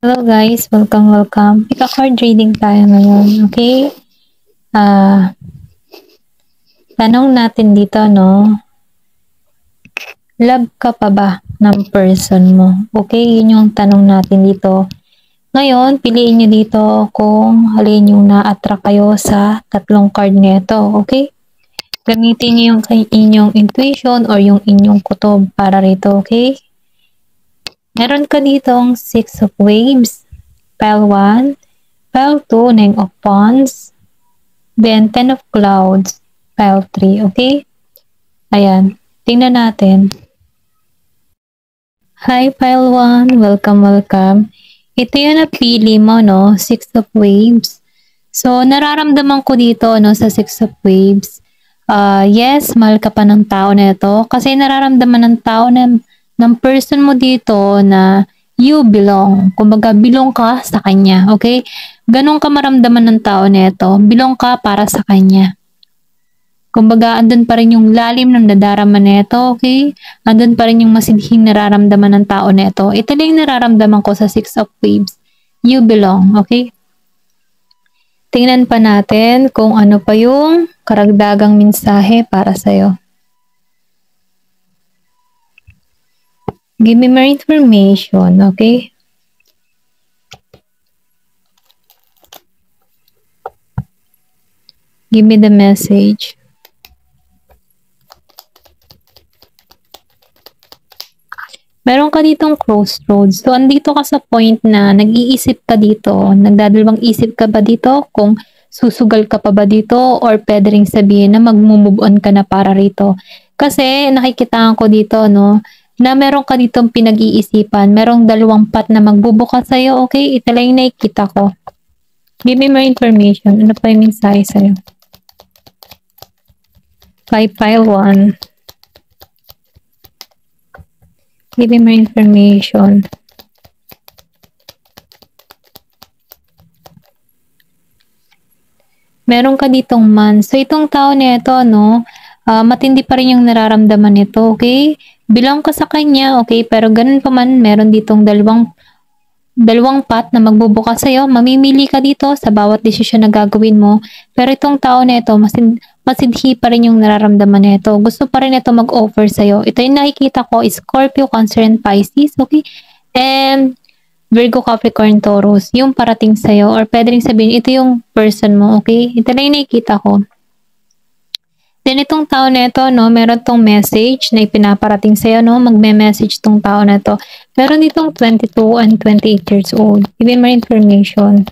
Hello guys, welcome. Ika-card reading tayo ngayon, okay? Tanong natin dito, no? Love ka pa ba ng person mo? Okay, yun yung tanong natin dito. Ngayon, piliin nyo dito kung alin yung na-attract kayo sa tatlong card nito, okay? Gamitin nyo yung inyong intuition or yung inyong kutob para rito, okay? Meron ka ditong 6 of Waves, Pile 1, Pile 2, 9 of Wands, then 10 of Clouds, Pile 3, okay? Ayan, tingnan natin. Hi, Pile 1, welcome. Ito yung napili mo, no? 6 of Waves. So, nararamdaman ko dito, no, sa 6 of Waves. Yes, mahal ka pa ng tao na ito. Kasi nararamdaman ng tao ng person mo dito na you belong. Kumbaga, belong ka sa kanya, okay? Ganun ka maramdaman ng tao na ito. Belong ka para sa kanya. Kumbaga, andun pa rin yung lalim ng nadarama na ito, okay? Andun pa rin yung masidhing nararamdaman ng tao na ito. Ito lang yung nararamdaman ko sa 6 of Waves. You belong, okay? Tingnan pa natin kung ano pa yung karagdagang mensahe para sa'yo. Give me more information, okay? Give me the message. Meron ka ditong crossroads. So, andito ka sa point na nag-iisip ka dito. Nagdadalawang isip ka ba dito kung susugal ka pa ba dito or pwede ring sabihin na mag-move on ka na para rito. Kasi nakikitaan ko dito, no, na meron ka ditong pinag-iisipan. Merong dalawang path na magbubukas sa'yo. Okay? Ito lang yung nakikita ko. Give me more information. Ano pa yung mensahe sa'yo? Pile 1. Give me more information. Meron ka ditong man. So, itong tao na ito, no, matindi pa rin yung nararamdaman nito, okay? Bilang ka sa kanya, okay? Pero ganun pa man, meron ditong dalawang path na magbubukas sa'yo. Mamimili ka dito sa bawat desisyon na gagawin mo. Pero itong tao na ito, masidhi pa rin yung nararamdaman nito. Gusto pa rin ito mag-offer sa'yo. Ito yung nakikita ko, Scorpio, Cancer, and Pisces, okay? And Virgo, Capricorn, Taurus, yung parating sa'yo. Or pwede rin sabihin, ito yung person mo, okay? Ito lang yung nakikita ko. Then itong tao na ito, no, meron tong message na ipinaparating sa'yo, no, magme-message tong tao na ito. Meron ditong 22 and 28 years old. Give me more information.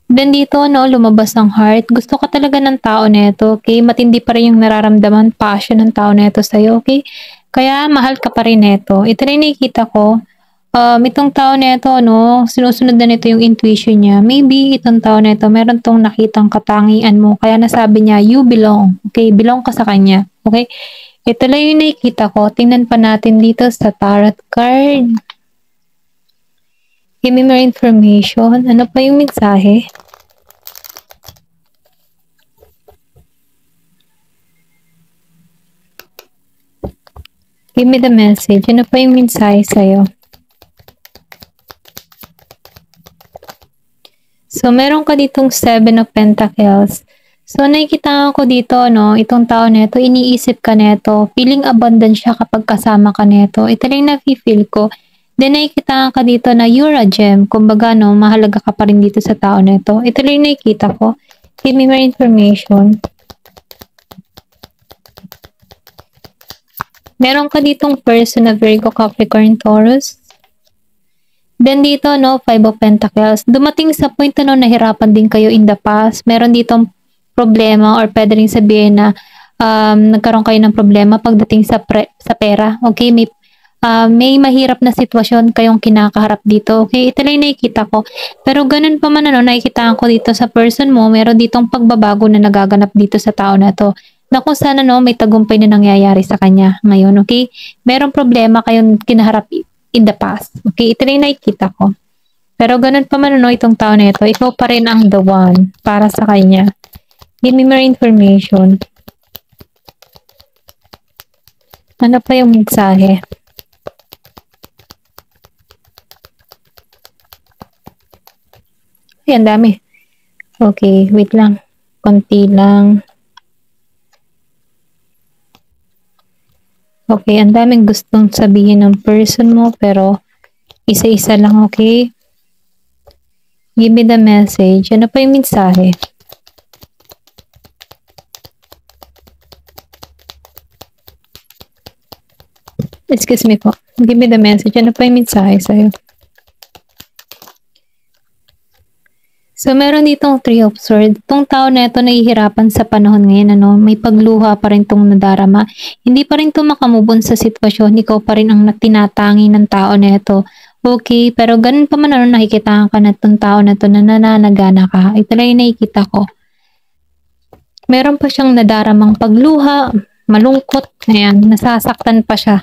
Then dito, no, lumabas ang heart. Gusto ka talaga ng tao na ito, okay? Matindi pa rin yung nararamdaman, passion ng tao na ito sa'yo, okay? Kaya mahal ka pa rin nito. Ito rin nakikita ko. Itong tao na ito, no, sinusunod na nito yung intuition niya. Maybe itong tao na ito, meron tong nakitang katangian mo. Kaya nasabi niya, you belong. Okay, belong ka sa kanya. Okay? Ito lang yung nakikita ko. Tingnan pa natin dito sa tarot card. Give me more information. Ano pa yung mensahe? Give me the message. Ano pa yung mensahe sa'yo? So, meron ka ditong 7 of Pentacles. So, nakikita ko dito, no, itong tao neto, iniisip ka neto, feeling abundant siya kapag kasama ka neto. Ito lang nafe-feel ko. Then, nakikita ka dito na you're a gem. Kumbaga, no, mahalaga ka pa rin dito sa tao neto. Ito lang nakikita ko. Give me more information. Meron ka ditong person na Virgo, Capricorn, Taurus. Then dito, no, 5 of Pentacles. Dumating sa point na, no, nahirapan din kayo in the past. Meron ditong problema or pwede rin sabihin na nagkaroon kayo ng problema pagdating sa pera. Okay, may mahirap na sitwasyon kayong kinakaharap dito. Okay, ito lang nakikita ko. Pero ganun pa man, ano, nakikita ko dito sa person mo, meron ditong pagbabago na nagaganap dito sa tao na to. Na kung sana, no, may tagumpay na nangyayari sa kanya ngayon, okay? Meron problema kayong kinaharap in the past. Okay, ito na yung nakikita ko. Pero ganun pa man, no, itong tao na ito, ikaw pa rin ang the one para sa kanya. Give me more information. Ano pa yung mensahe? Ay, ang dami. Okay, wait lang. Konti lang. Okay, ang daming gustong sabihin ng person mo, pero isa-isa lang, okay? Give me the message. Ano pa yung mensahe? Excuse me po. Give me the message. Ano pa yung mensahe sa'yo? So, meron ditong Three of Swords. Itong tao na ito nahihirapan sa panahon ngayon, ano, may pagluha pa rin itong nadarama. Hindi pa rin ito makamubon sa sitwasyon. Ikaw pa rin ang tinatangi ng tao na ito. Okay, pero ganun pa man, ano, nakikita ka na itong tao na ito na nananagana ka. Ito lang yung nakikita ko. Meron pa siyang nadaramang pagluha, malungkot, ayan, nasasaktan pa siya.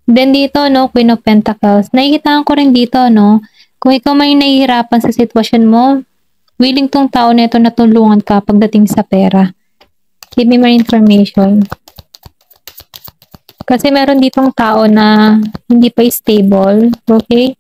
Then dito, no, Queen of Pentacles, nakikita ko rin dito, no, kung ikaw may nahihirapan sa sitwasyon mo, willing tong tao na ito na tulungan ka pagdating sa pera. Give me more information. Kasi meron ditong tao na hindi pa stable, okay?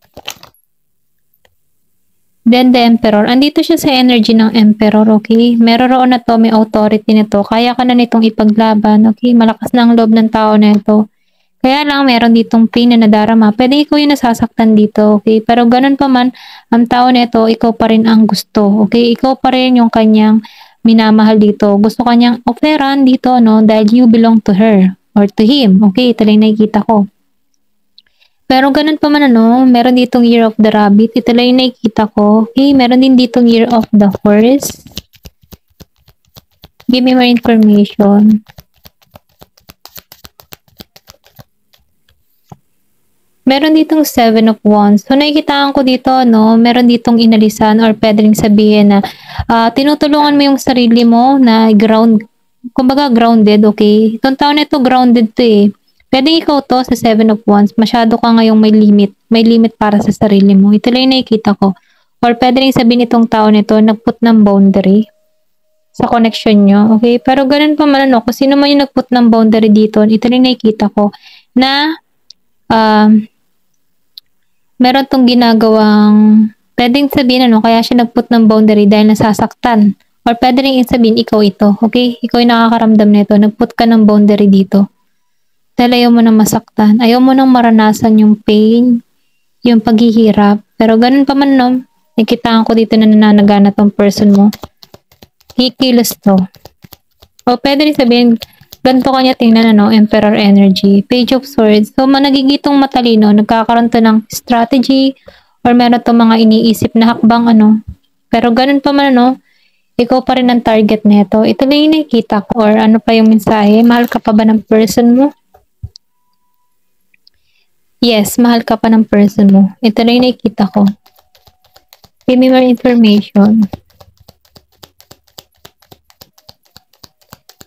Then the Emperor, andito siya sa energy ng Emperor, okay? Meron roon na to, may authority nito, kaya ka na nitong ipaglaban, okay? Malakas na ang loob ng tao na ito. Kaya lang meron ditong pain na nadarama. Pwede ikaw yung nasasaktan dito, okay? Pero ganun pa man, ang tao nito, ikaw pa rin ang gusto, okay? Ikaw pa rin yung kanyang minamahal dito. Gusto kanyang offeran dito, no? Dahil you belong to her or to him, okay? Ito lang nakikita ko. Pero ganun pa man, ano, meron ditong Year of the Rabbit. Ito lang yung nakikita ko. Okay, meron din ditong Year of the Horse. Give me more information. Meron ditong Seven of Wands. So, nakikitaan ko dito, no, meron ditong inalisan or pwede rin sabihin na tinutulungan mo yung sarili mo na kumbaga grounded, okay? Itong taon na ito, grounded to eh. Pwede ikaw to sa Seven of Wands. Masyado ka ngayong may limit. May limit para sa sarili mo. Ito lang yung nakikita ko. Or pwede rin sabihin itong taon nito, nagput ng boundary sa connection nyo, okay? Pero ganun pa man, ano, kung sino man yung nagput ng boundary dito, ito lang nakikita ko na meron tong ginagawang, pwedeng sabihin, ano, kaya siya nagput ng boundary dahil nasasaktan. Or pwede rin sabihin, ikaw ito, okay? Ikaw yung nakakaramdam nito, nagput ka ng boundary dito. Dahil ayaw mo nang masaktan, ayaw mo nang maranasan yung pain, yung paghihirap. Pero ganun pa man, no, nakikitaan ko dito na nananagana tong person mo. Kikilos to. O pwede rin sabihin, ganito kanya tingnan, ano, Emperor energy, Page of Swords. So, managigitong matalino, nagkakaroon to ng strategy or meron to mga iniisip na hakbang, ano. Pero ganun pa man, ano, ikaw pa rin ang target nito. Ito lang yung nakikita ko or ano pa yung mensahe. Mahal ka pa ba ng person mo? Yes, mahal ka pa ng person mo. Ito lang yung nakikita ko. Give me more information.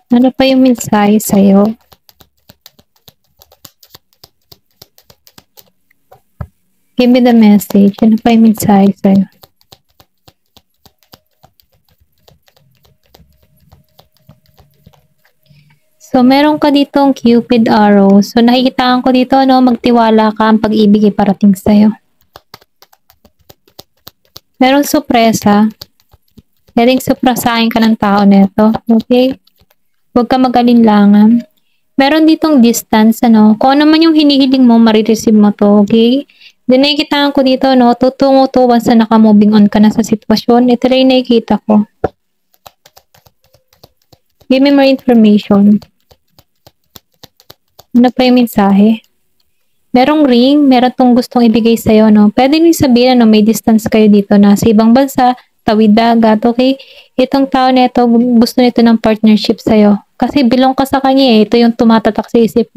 Ano pa yung mensahe sa'yo? Give me the message. Ano pa yung mensahe sa'yo? So, meron ka ditong Cupid arrow. So, nakikitaan ko dito, no, magtiwala ka, ang pag-ibig ay parating sa'yo. Merong sorpresa. Pwedeng surpresahin ka ng tao nito. Okay? Huwag ka mag-alinlangan. Meron ditong distance, ano. Kung ano man yung hinihiling mo, marireceive mo to, okay? Then, nakikitaan ko dito, no, tutungo to once na naka-moving on ka na sa sitwasyon. Ito rin nakikita ko. Give me more information. Ano pa yung mensahe? Merong ring, meron tong gustong ibigay sa'yo, no? Pwede nyo sabihin, ano, may distance kayo dito na sa ibang bansa, tawid dagat, okay? Itong tao na ito, gusto nito ng partnership sa'yo. Kasi belong ka sa kanya eh. Ito yung tumatatak sa isip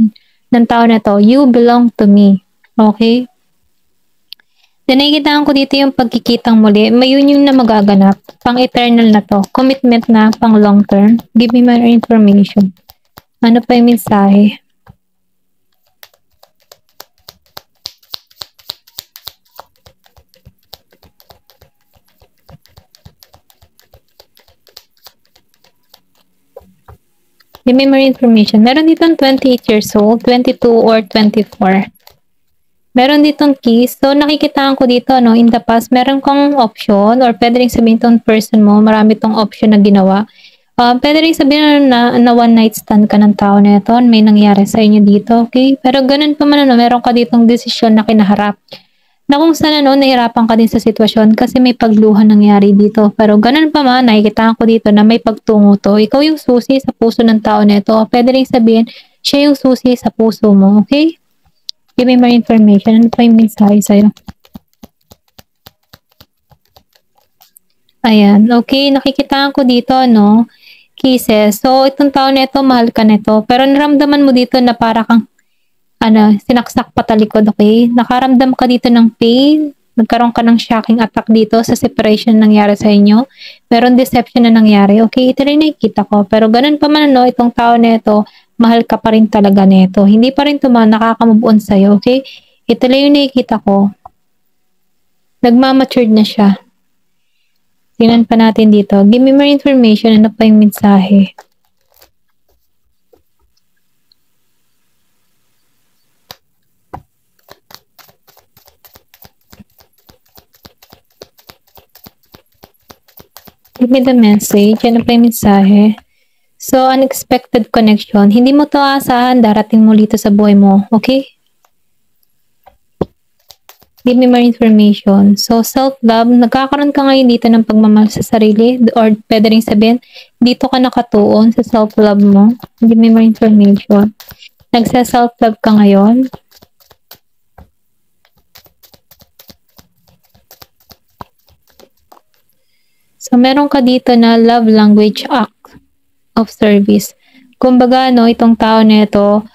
ng tao na ito. You belong to me. Okay? Then, nakikitaan ko dito yung pagkikitang muli. May yun na magaganap. Pang-eternal na to. Commitment na pang long term. Give me more information. Ano pa yung mensahe? Give me more information. Meron dito 28 years old, 22 or 24. Meron ditong keys. So, nakikitaan ko dito, no, in the past, meron kang option or pwede rin sabihin tong person mo, marami tong option na ginawa. Pwede rin sabihin na one night stand ka ng tao na ito, may nangyari sa inyo dito, okay? Pero ganun pa man, ano, meron ka ditong desisyon na kinaharap. Na kung saan, ano, nahirapan ka din sa sitwasyon kasi may pagluhan nangyari dito. Pero ganun pa man, nakikitaan ko dito na may pagtungo to. Ikaw yung susi sa puso ng tao na ito. Pwede rin sabihin, siya yung susi sa puso mo, okay? Give me more information. Ano pa yung mensahe sa'yo? Ayan. Okay, nakikitaan ko dito, no? Kisses. So, itong tao na ito, mahal ka nito. Pero naramdaman mo dito na para kang, sinaksak patalikod, okay? Nakaramdam ka dito ng pain. Nagkaroon ka ng shocking attack dito sa separation na nangyari sa inyo. Meron deception na nangyari. Okay, ito rin nakikita ko. Pero ganun pa man, no? Itong tao na ito, mahal ka pa rin talaga nito. Hindi pa rin nakaka-move on sa'yo, okay? Ito lang yung nakikita ko. Nagmamatured na siya. Tingnan pa natin dito. Give me more information. Ano pa yung mensahe? Give me the message. Ano pa yung mensahe? So, unexpected connection. Hindi mo to aasahan, darating mo dito sa buhay mo. Okay? Give me more information. So, self-love. Nagkakaroon ka ngayon dito ng pagmamahal sa sarili or pwede rin sabihin, dito ka nakatuon sa self-love mo. Give me more information. Nagsa-self-love ka ngayon. So, meron ka dito na love language act of service. Kumbaga, no, itong tao na ito,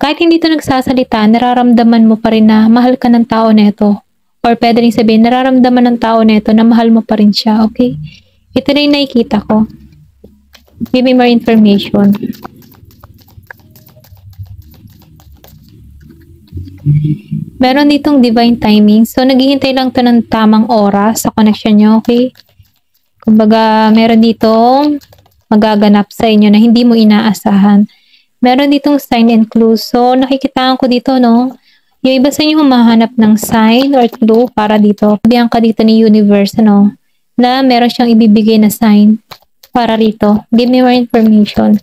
kahit hindi ito nagsasalita, nararamdaman mo pa rin na mahal ka ng tao na ito. Or pwede rin sabihin, nararamdaman ng tao na ito na mahal mo pa rin siya, okay? Ito na yung nakikita ko. Give me more information. Meron ditong divine timing. So, naghihintay lang to ng tamang oras sa connection nyo, okay? Kumbaga, meron ditong magaganap sa inyo na hindi mo inaasahan. Meron ditong sign and clue. So, nakikitaan ko dito, no? Yung iba sa inyo humahanap ng sign or clue para dito. Sabihan ka dito ni universe, no? Na meron siyang ibibigay na sign para rito. Give me more information.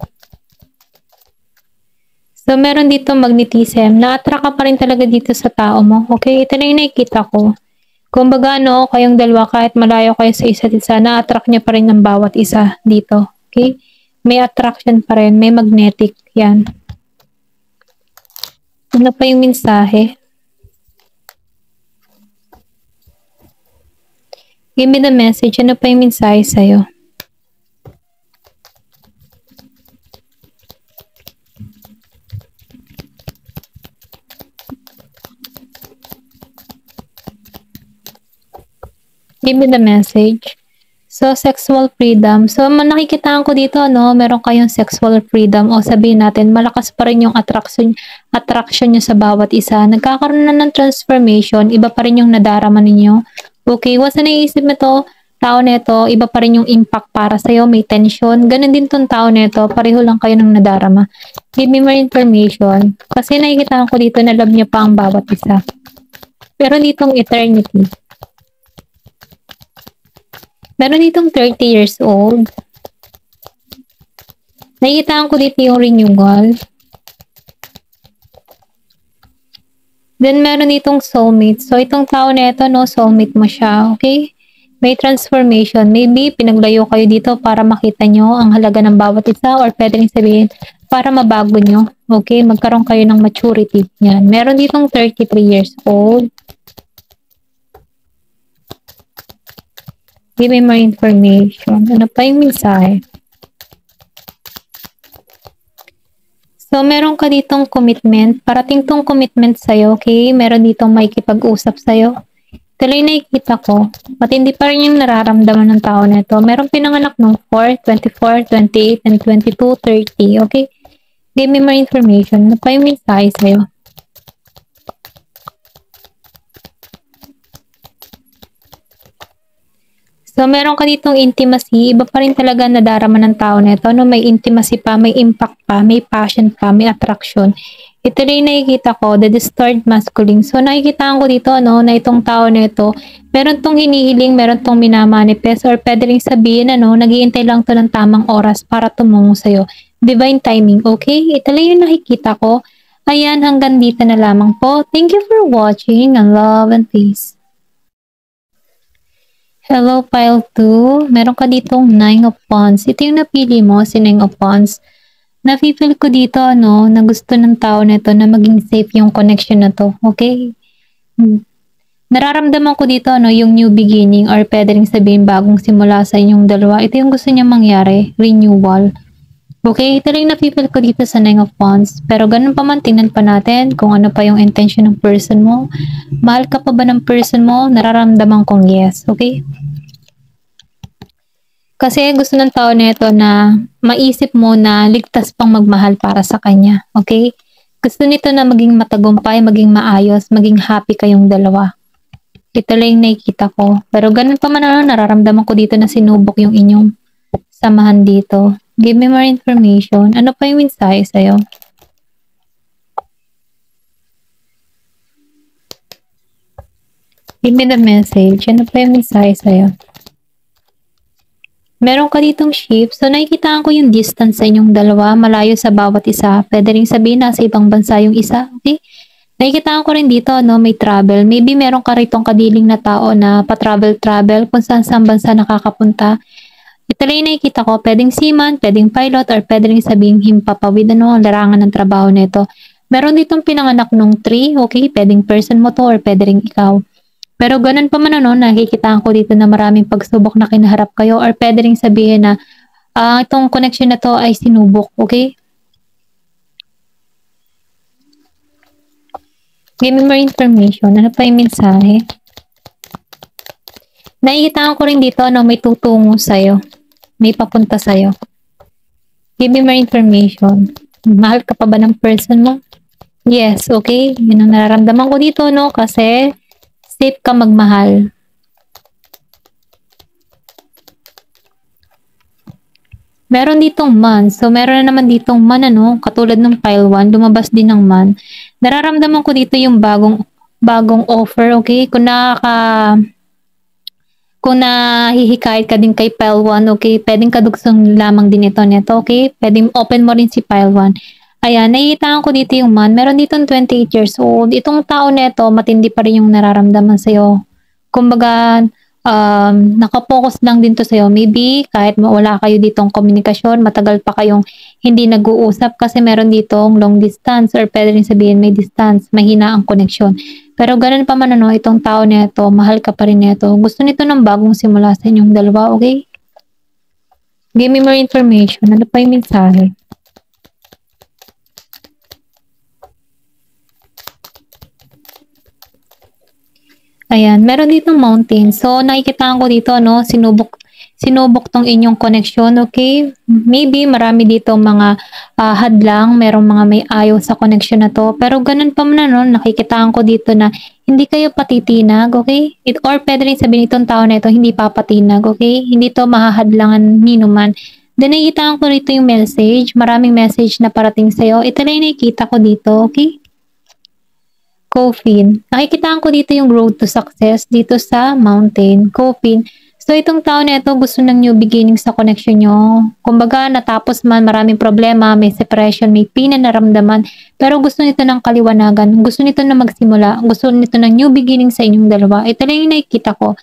So, meron dito magnetism. Na-attract ka pa rin talaga dito sa tao mo. Okay? Ito na yung nakikita ko. Kumbaga, no, kayong dalawa, kahit malayo kayo sa isa't isa, na-attract niya pa rin ng bawat isa dito. Okay? May attraction pa rin. May magnetic. Yan. Ano pa yung mensahe? Give me the message. Ano pa yung mensahe sa'yo? Give me the message. So, sexual freedom. So, nakikitaan ko dito, no, meron kayong sexual freedom o sabihin natin, malakas pa rin yung attraction nyo sa bawat isa. Nagkakaroon na ng transformation, iba pa rin yung nadarama ninyo. Okay, once na naiisip mo to, tao neto, iba pa rin yung impact para sa'yo, may tension. Ganun din tong tao neto, pareho lang kayo ng nadarama. Give me more information. Kasi nakikitaan ko dito na love nyo pa ang bawat isa. Pero ditong eternity. Meron ditong 30 years old. Nakikitaan ko dito yung renewal. Then, meron ditong soulmate. So, itong tao na ito, no, soulmate mo siya. Okay? May transformation. Maybe, pinaglayo kayo dito para makita nyo ang halaga ng bawat isa or pwede rin sabihin, para mabago nyo. Okay? Magkaroon kayo ng maturity. Yan. Meron ditong 33 years old. Give me more information. Ano pa yung mensahe? So, meron ka ditong commitment. Parating tong commitment sa'yo, okay? Meron ditong makikipag-usap sa'yo. Tuloy nakikita ko. Matindi pa rin yung nararamdaman ng tao na ito. Meron pinanganak ng 4, 24, 28, and 22, 30. Okay? Give me more information. Ano pa yung mensahe sa'yo? So, meron ka ditong intimacy. Iba pa rin talaga nadarama ng tao na ito. No? May intimacy pa, may impact pa, may passion pa, may attraction. Ito rin nakikita ko, the distorted masculine. So, nakikita ko dito, no, na itong tao na ito, meron tong hinihiling, meron tong minamanifest, or pwede rin sabihin, ano, nag-iintay lang to ng tamang oras para tumungo sa'yo. Divine timing, okay? Ito lang yung nakikita ko. Ayan, hanggang dito na lamang po. Thank you for watching, and love and peace. Hello, pile 2. Meron ka ditong 9 of Wands. Ito yung napili mo, si 9 of Wands. Nafe-feel ko dito, ano, na gusto ng tao na ito na maging safe yung connection na to. Okay? Nararamdaman ko dito, ano, yung new beginning or pwede rin sabihin bagong simula sa inyong dalawa. Ito yung gusto niya mangyari, renewal. Okay? Ito rin nafe-feel ko dito sa 9 of Wands. Pero ganun pa man, tingnan pa natin kung ano pa yung intention ng person mo. Mahal ka pa ba ng person mo? Nararamdaman kong yes. Okay? Kasi gusto ng tao nito na maisip mo na ligtas pang magmahal para sa kanya. Okay? Gusto nito na maging matagumpay, maging maayos, maging happy kayong dalawa. Ito lang yung nakikita ko. Pero ganun pa man, ano, nararamdaman ko dito na sinubok yung inyong samahan dito. Give me more information. Ano pa yung mensahe sa'yo? Give me the message. Ano pa yung mensahe sa'yo? Meron ka ditong shift. So, nakikita ko yung distance sa inyong dalawa, malayo sa bawat isa. Pwede rin sabihin na sa ibang bansa yung isa. Okay? Nakikita ko rin dito, no, may travel. Maybe meron ka ritong kadiling na tao na pa-travel-travel kung saan bansa nakakapunta. Ito lang yung nakikita ko. Pwedeng seaman, pwedeng pilot, or pwede rin sabihin himpapawid, ano, ang larangan ng trabaho nito. Meron ditong pinanganak nung 3. Okay? Pwedeng person mo to or pwede rin ikaw. Pero ganun pa man, ano, nakikita ko dito na maraming pagsubok na kinaharap kayo or pwede rin sabihin na itong connection na to ay sinubok, okay? Give me more information. Ano pa yung mensahe? Nakikita ko rin dito, no, may tutungo sa'yo. May papunta sa'yo. Give me more information. Mahal ka pa ba ng person mo? Yes, okay? Yun ang nararamdaman ko dito, no, kasi safe ka magmahal. Meron ditong man. So, meron na naman ditong man, ano, katulad ng pile 1, lumabas din ng man. Nararamdaman ko dito yung bagong offer, okay? Kung nahihikayat ka din kay pile 1, okay? Pwedeng kadugsong lamang din ito neto, okay? Pwedeng open mo rin si pile 1. Ayan, nakikita ko dito yung man. Meron ditong 28 years old. Itong tao neto, matindi pa rin yung nararamdaman sa'yo. Kumbaga, nakapokus lang din to sa'yo. Maybe, kahit wala kayo ditong komunikasyon, matagal pa kayong hindi nag-uusap kasi meron ditong long distance or pwede rin sabihin may distance, mahina ang connection. Pero ganun pa man, ano, itong tao neto, mahal ka pa rin neto. Gusto nito ng bagong simula sa inyong dalawa, okay? Give me more information. Ano pa yung mensahe? Ayan, meron ditong mountain. So, nakikita ko dito, no, sinubok tong inyong connection, okay? Maybe marami dito mga hadlang, merong mga may ayaw sa connection na to. Pero ganun pa man, no, nakikita ko dito na hindi kayo patitinag, okay? Or pwede rin sabihin itong tao na ito, hindi papatinag, okay? Hindi to mahahadlangan ni naman. Then, nakikita ko rito yung message. Maraming message na parating sa'yo. Ito na yung nakikita ko dito, okay? Coffin. Nakikita ko dito yung road to success dito sa mountain. Coffin. So, itong tao na ito gusto ng new beginning sa connection nyo. Kumbaga, natapos man, maraming problema, may separation, may naramdaman. Pero gusto nito ng kaliwanagan. Gusto nito na magsimula. Gusto nito ng new beginning sa inyong dalawa. Ito lang yung nakikita ko.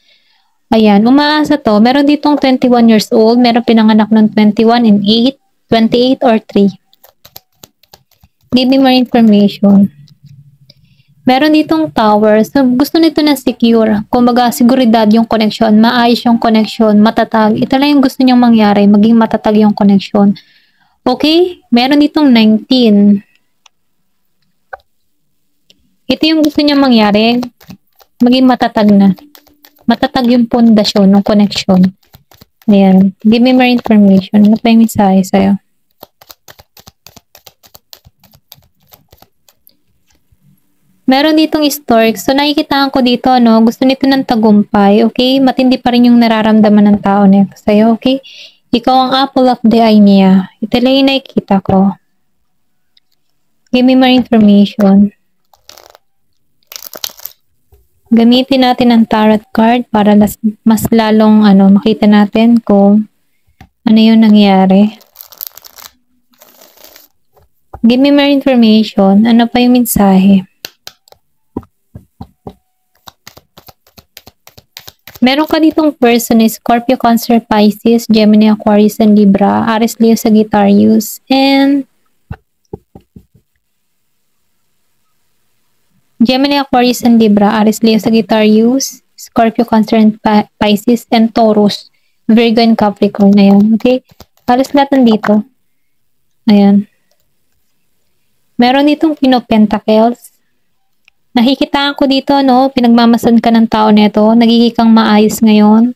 Ayan, umaasa to. Meron ditong 21 years old. Meron pinanganak ng 21 and 8, 28 or 3. Give me more information. Meron ditong tower. So, gusto nito na secure. Kumbaga, seguridad yung connection. Maayos yung connection. Matatag. Ito lang yung gusto niyang mangyari. Maging matatag yung connection. Okay? Meron ditong 19. Ito yung gusto niyang mangyari. Maging matatag na. Matatag yung pundasyon ng connection. Ayan. Give me more information. Ano pa yung mensahe sa'yo? Meron ditong stork. So, nakikita ko dito, no, gusto nito ng tagumpay, okay? Matindi pa rin yung nararamdaman ng tao nito sa'yo, okay? Ikaw ang apple of the eye niya. Ito lang yung nakikita ko. Give me more information. Gamitin natin ang tarot card para mas lalong makita natin kung ano yung nangyari. Give me more information. Ano pa yung mensahe? Meron ka ditong person is Scorpio, Cancer, Pisces, Gemini, Aquarius, and Libra, Aries, Leo, Sagittarius, and Gemini, Aquarius, and Libra, Aries, Leo, Sagittarius, Scorpio, Cancer, and Pisces, and Taurus, Virgo, and Capricorn. Ayan, okay? Halos lahat nandito. Ayan. Meron ditong Queen of Pentacles. Nakikitaan ko dito, pinagmamasan ka ng tao nito, nagiging kang maayos ngayon,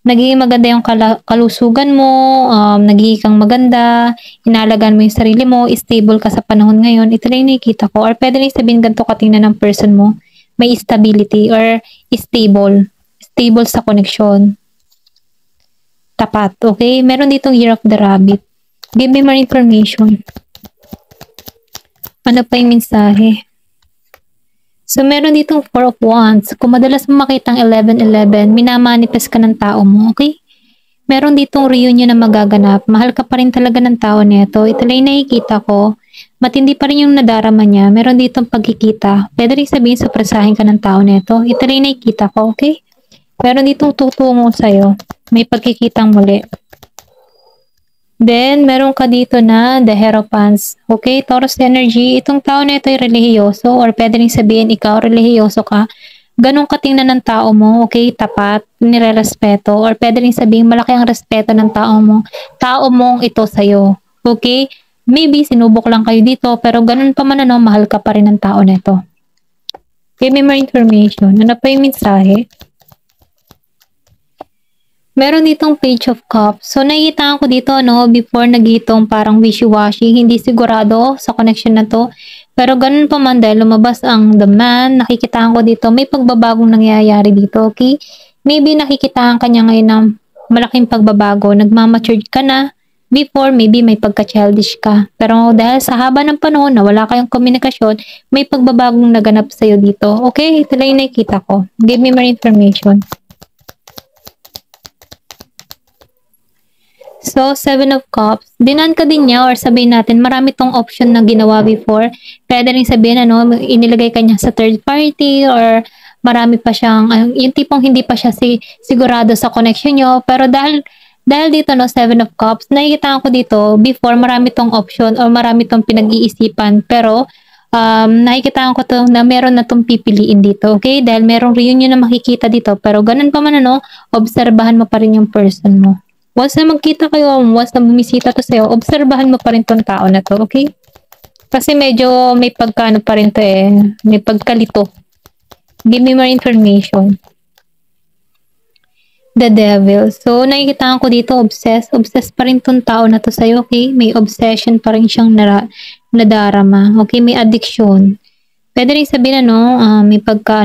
nagiging maganda yung kalusugan mo, nagiging kang maganda, inalagaan mo yung sarili mo, stable ka sa panahon ngayon. Ito lang yung nakikita ko. Or pwede rin sabihin ganito katingnan ng person mo, may stability or stable sa connection. Tapat, okay? Meron ditong Year of the Rabbit. Give me more information. Ano pa yung mensahe? So, meron ditong Four of Wands. Kung madalas mo makita ang 11-11, minamanifest ka ng tao mo, okay? Meron ditong reunion na magaganap. Mahal ka pa rin talaga ng tao nito. Ito lang nakikita ko. Matindi pa rin yung nadarama niya. Meron ditong pagkikita. Pwede rin sabihin supresahin ka ng tao nito. Ito lang nakikita ko, okay? Meron ditong tutungo sa'yo. May pagkikitang muli. Then, meron ka dito na the Hierophants. Okay, Taurus energy. Itong tao na ito ay relihiyoso or pwede rin sabihin ikaw, relihiyoso ka. Ganun katingnan ng tao mo, okay, tapat, nire-respeto. Or pwede rin sabihin malaki ang respeto ng tao mo. Tao mong ito sa'yo. Okay? Maybe sinubok lang kayo dito pero ganun pa man mahal ka pa rin ng tao na ito. Give me more information. Ano pa yung mensahe? Meron ditong Page of Cups. So, nakikita ko dito, before nagitong parang wishy-washy, hindi sigurado sa connection na to. Pero ganun pa man dahil lumabas ang The Man, nakikita ko dito, may pagbabagong nangyayari dito, okay? Maybe nakikita ka niya ngayon ng malaking pagbabago, nagmamature ka na. Before, maybe may pagka-childish ka. Pero dahil sa haba ng panahon na wala kayong komunikasyon, may pagbabagong naganap sa'yo dito. Okay, ito lang yung nakikita ko. Give me more information. So, Seven of Cups, dinan ka din niya or sabihin natin, marami tong option na ginawa before. Pwede rin sabihin, inilagay ka niya sa third party or marami pa siyang, yung tipong hindi pa siya sigurado sa connection nyo. Pero dahil dito, Seven of Cups, nakikita ko dito, before marami tong option or marami tong pinag-iisipan. Pero, nakikita ko to na meron na tong pipiliin dito, okay? Dahil merong reunion na makikita dito. Pero ganun pa man, obserbahan mo pa rin yung person mo. Once na magkita kayo, once na bumisita to sa'yo, obserbahan mo pa rin tong tao na to, okay? Kasi medyo may pagkano pa rin to may pagkalito. Give me more information. The Devil. So, nakikita ko dito, obsessed pa rin tong tao na to sa'yo, okay? May obsession pa rin siyang nadarama, okay? May addiction. Pwede rin sabihin, may pagka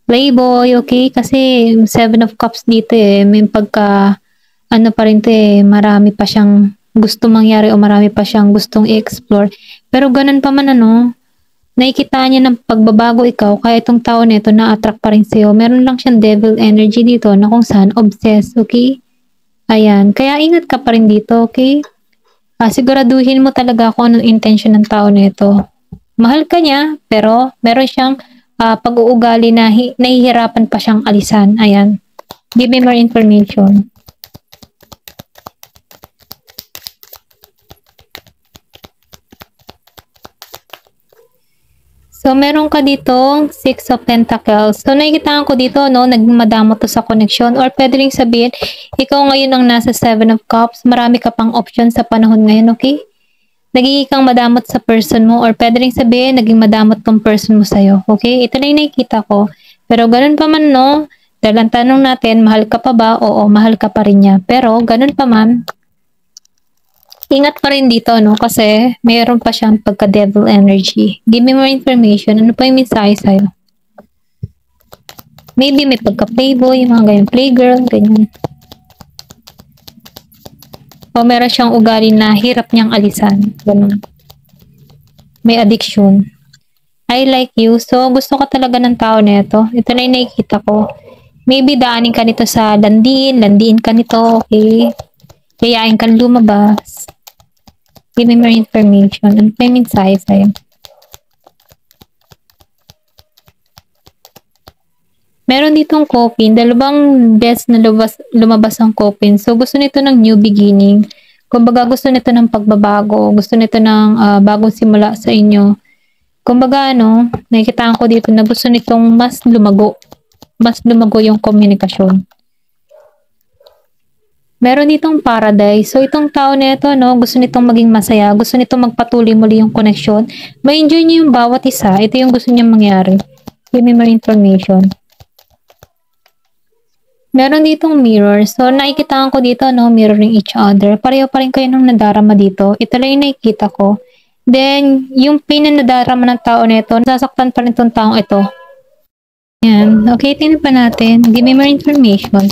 playboy, okay? Kasi Seven of Cups dito may pagka, pa rin to marami pa siyang gusto mangyari o marami pa siyang gustong i-explore. Pero ganun pa man nakikita niya ng pagbabago ikaw, kaya itong tao nito na-attract pa rin sa'yo. Meron lang siyang devil energy dito na kung saan obsessed, okay? Ayan, kaya ingat ka pa rin dito, okay? Siguraduhin mo talaga kung anong intention ng tao nito. Mahal ka niya, pero meron siyang pag-uugali na nahihirapan pa siyang alisan. Ayan. Give me more information. So, meron ka dito, Six of Pentacles. So, nakikita ko dito, nagmadamo to sa connection. Or pwede rin sabihin, ikaw ngayon ang nasa Seven of Cups. Marami ka pang option sa panahon ngayon, okay? Nagiging kang madamot sa person mo or pwede rin sabihin, naging madamot tong person mo sa'yo. Okay? Ito na yung nakikita ko. Pero ganun pa man, dahil ang tanong natin, mahal ka pa ba? Oo, mahal ka pa rin niya. Pero ganun pa man, ingat pa rin dito, kasi mayroon pa siyang pagka-devil energy. Give me more information. Ano pa yung mensahe sa'yo? Maybe may pagka-playboy, mga ganyan, playgirl, ganyan. O meron siyang ugali na hirap niyang alisan. Ganun. May addiction. I like you. So, gusto ka talaga ng tao nito. Ito na yung nakikita ko. Maybe daanin ka nito sa landiin ka nito, okay? Kayain ka lumabas. Give me more information. Ano pa yung mensahe sa'yo? Meron ditong coffin. Dalawang beses na lumabas ang coffin. So, gusto nito ng new beginning. Kumbaga, gusto nito ng pagbabago. Gusto nito ng bagong simula sa inyo. Kumbaga, nakikita ko dito na gusto nitong mas lumago. Mas lumago yung komunikasyon. Meron ditong paradise. So, itong tao na ito, gusto nitong maging masaya. Gusto nitong magpatuloy muli yung connection. Ma-enjoy niyo yung bawat isa. Ito yung gusto niyang mangyari. Give me more information. Meron ditong mirror. So, nakikitaan ko dito, mirroring each other. Pareho pa rin kayo nung nadarama dito. Ito lang yung nakikita ko. Then, yung pain na nadarama ng tao na ito, nasasaktan pa rin itong taong ito. Yan. Okay, tingnan pa natin. Give me more information.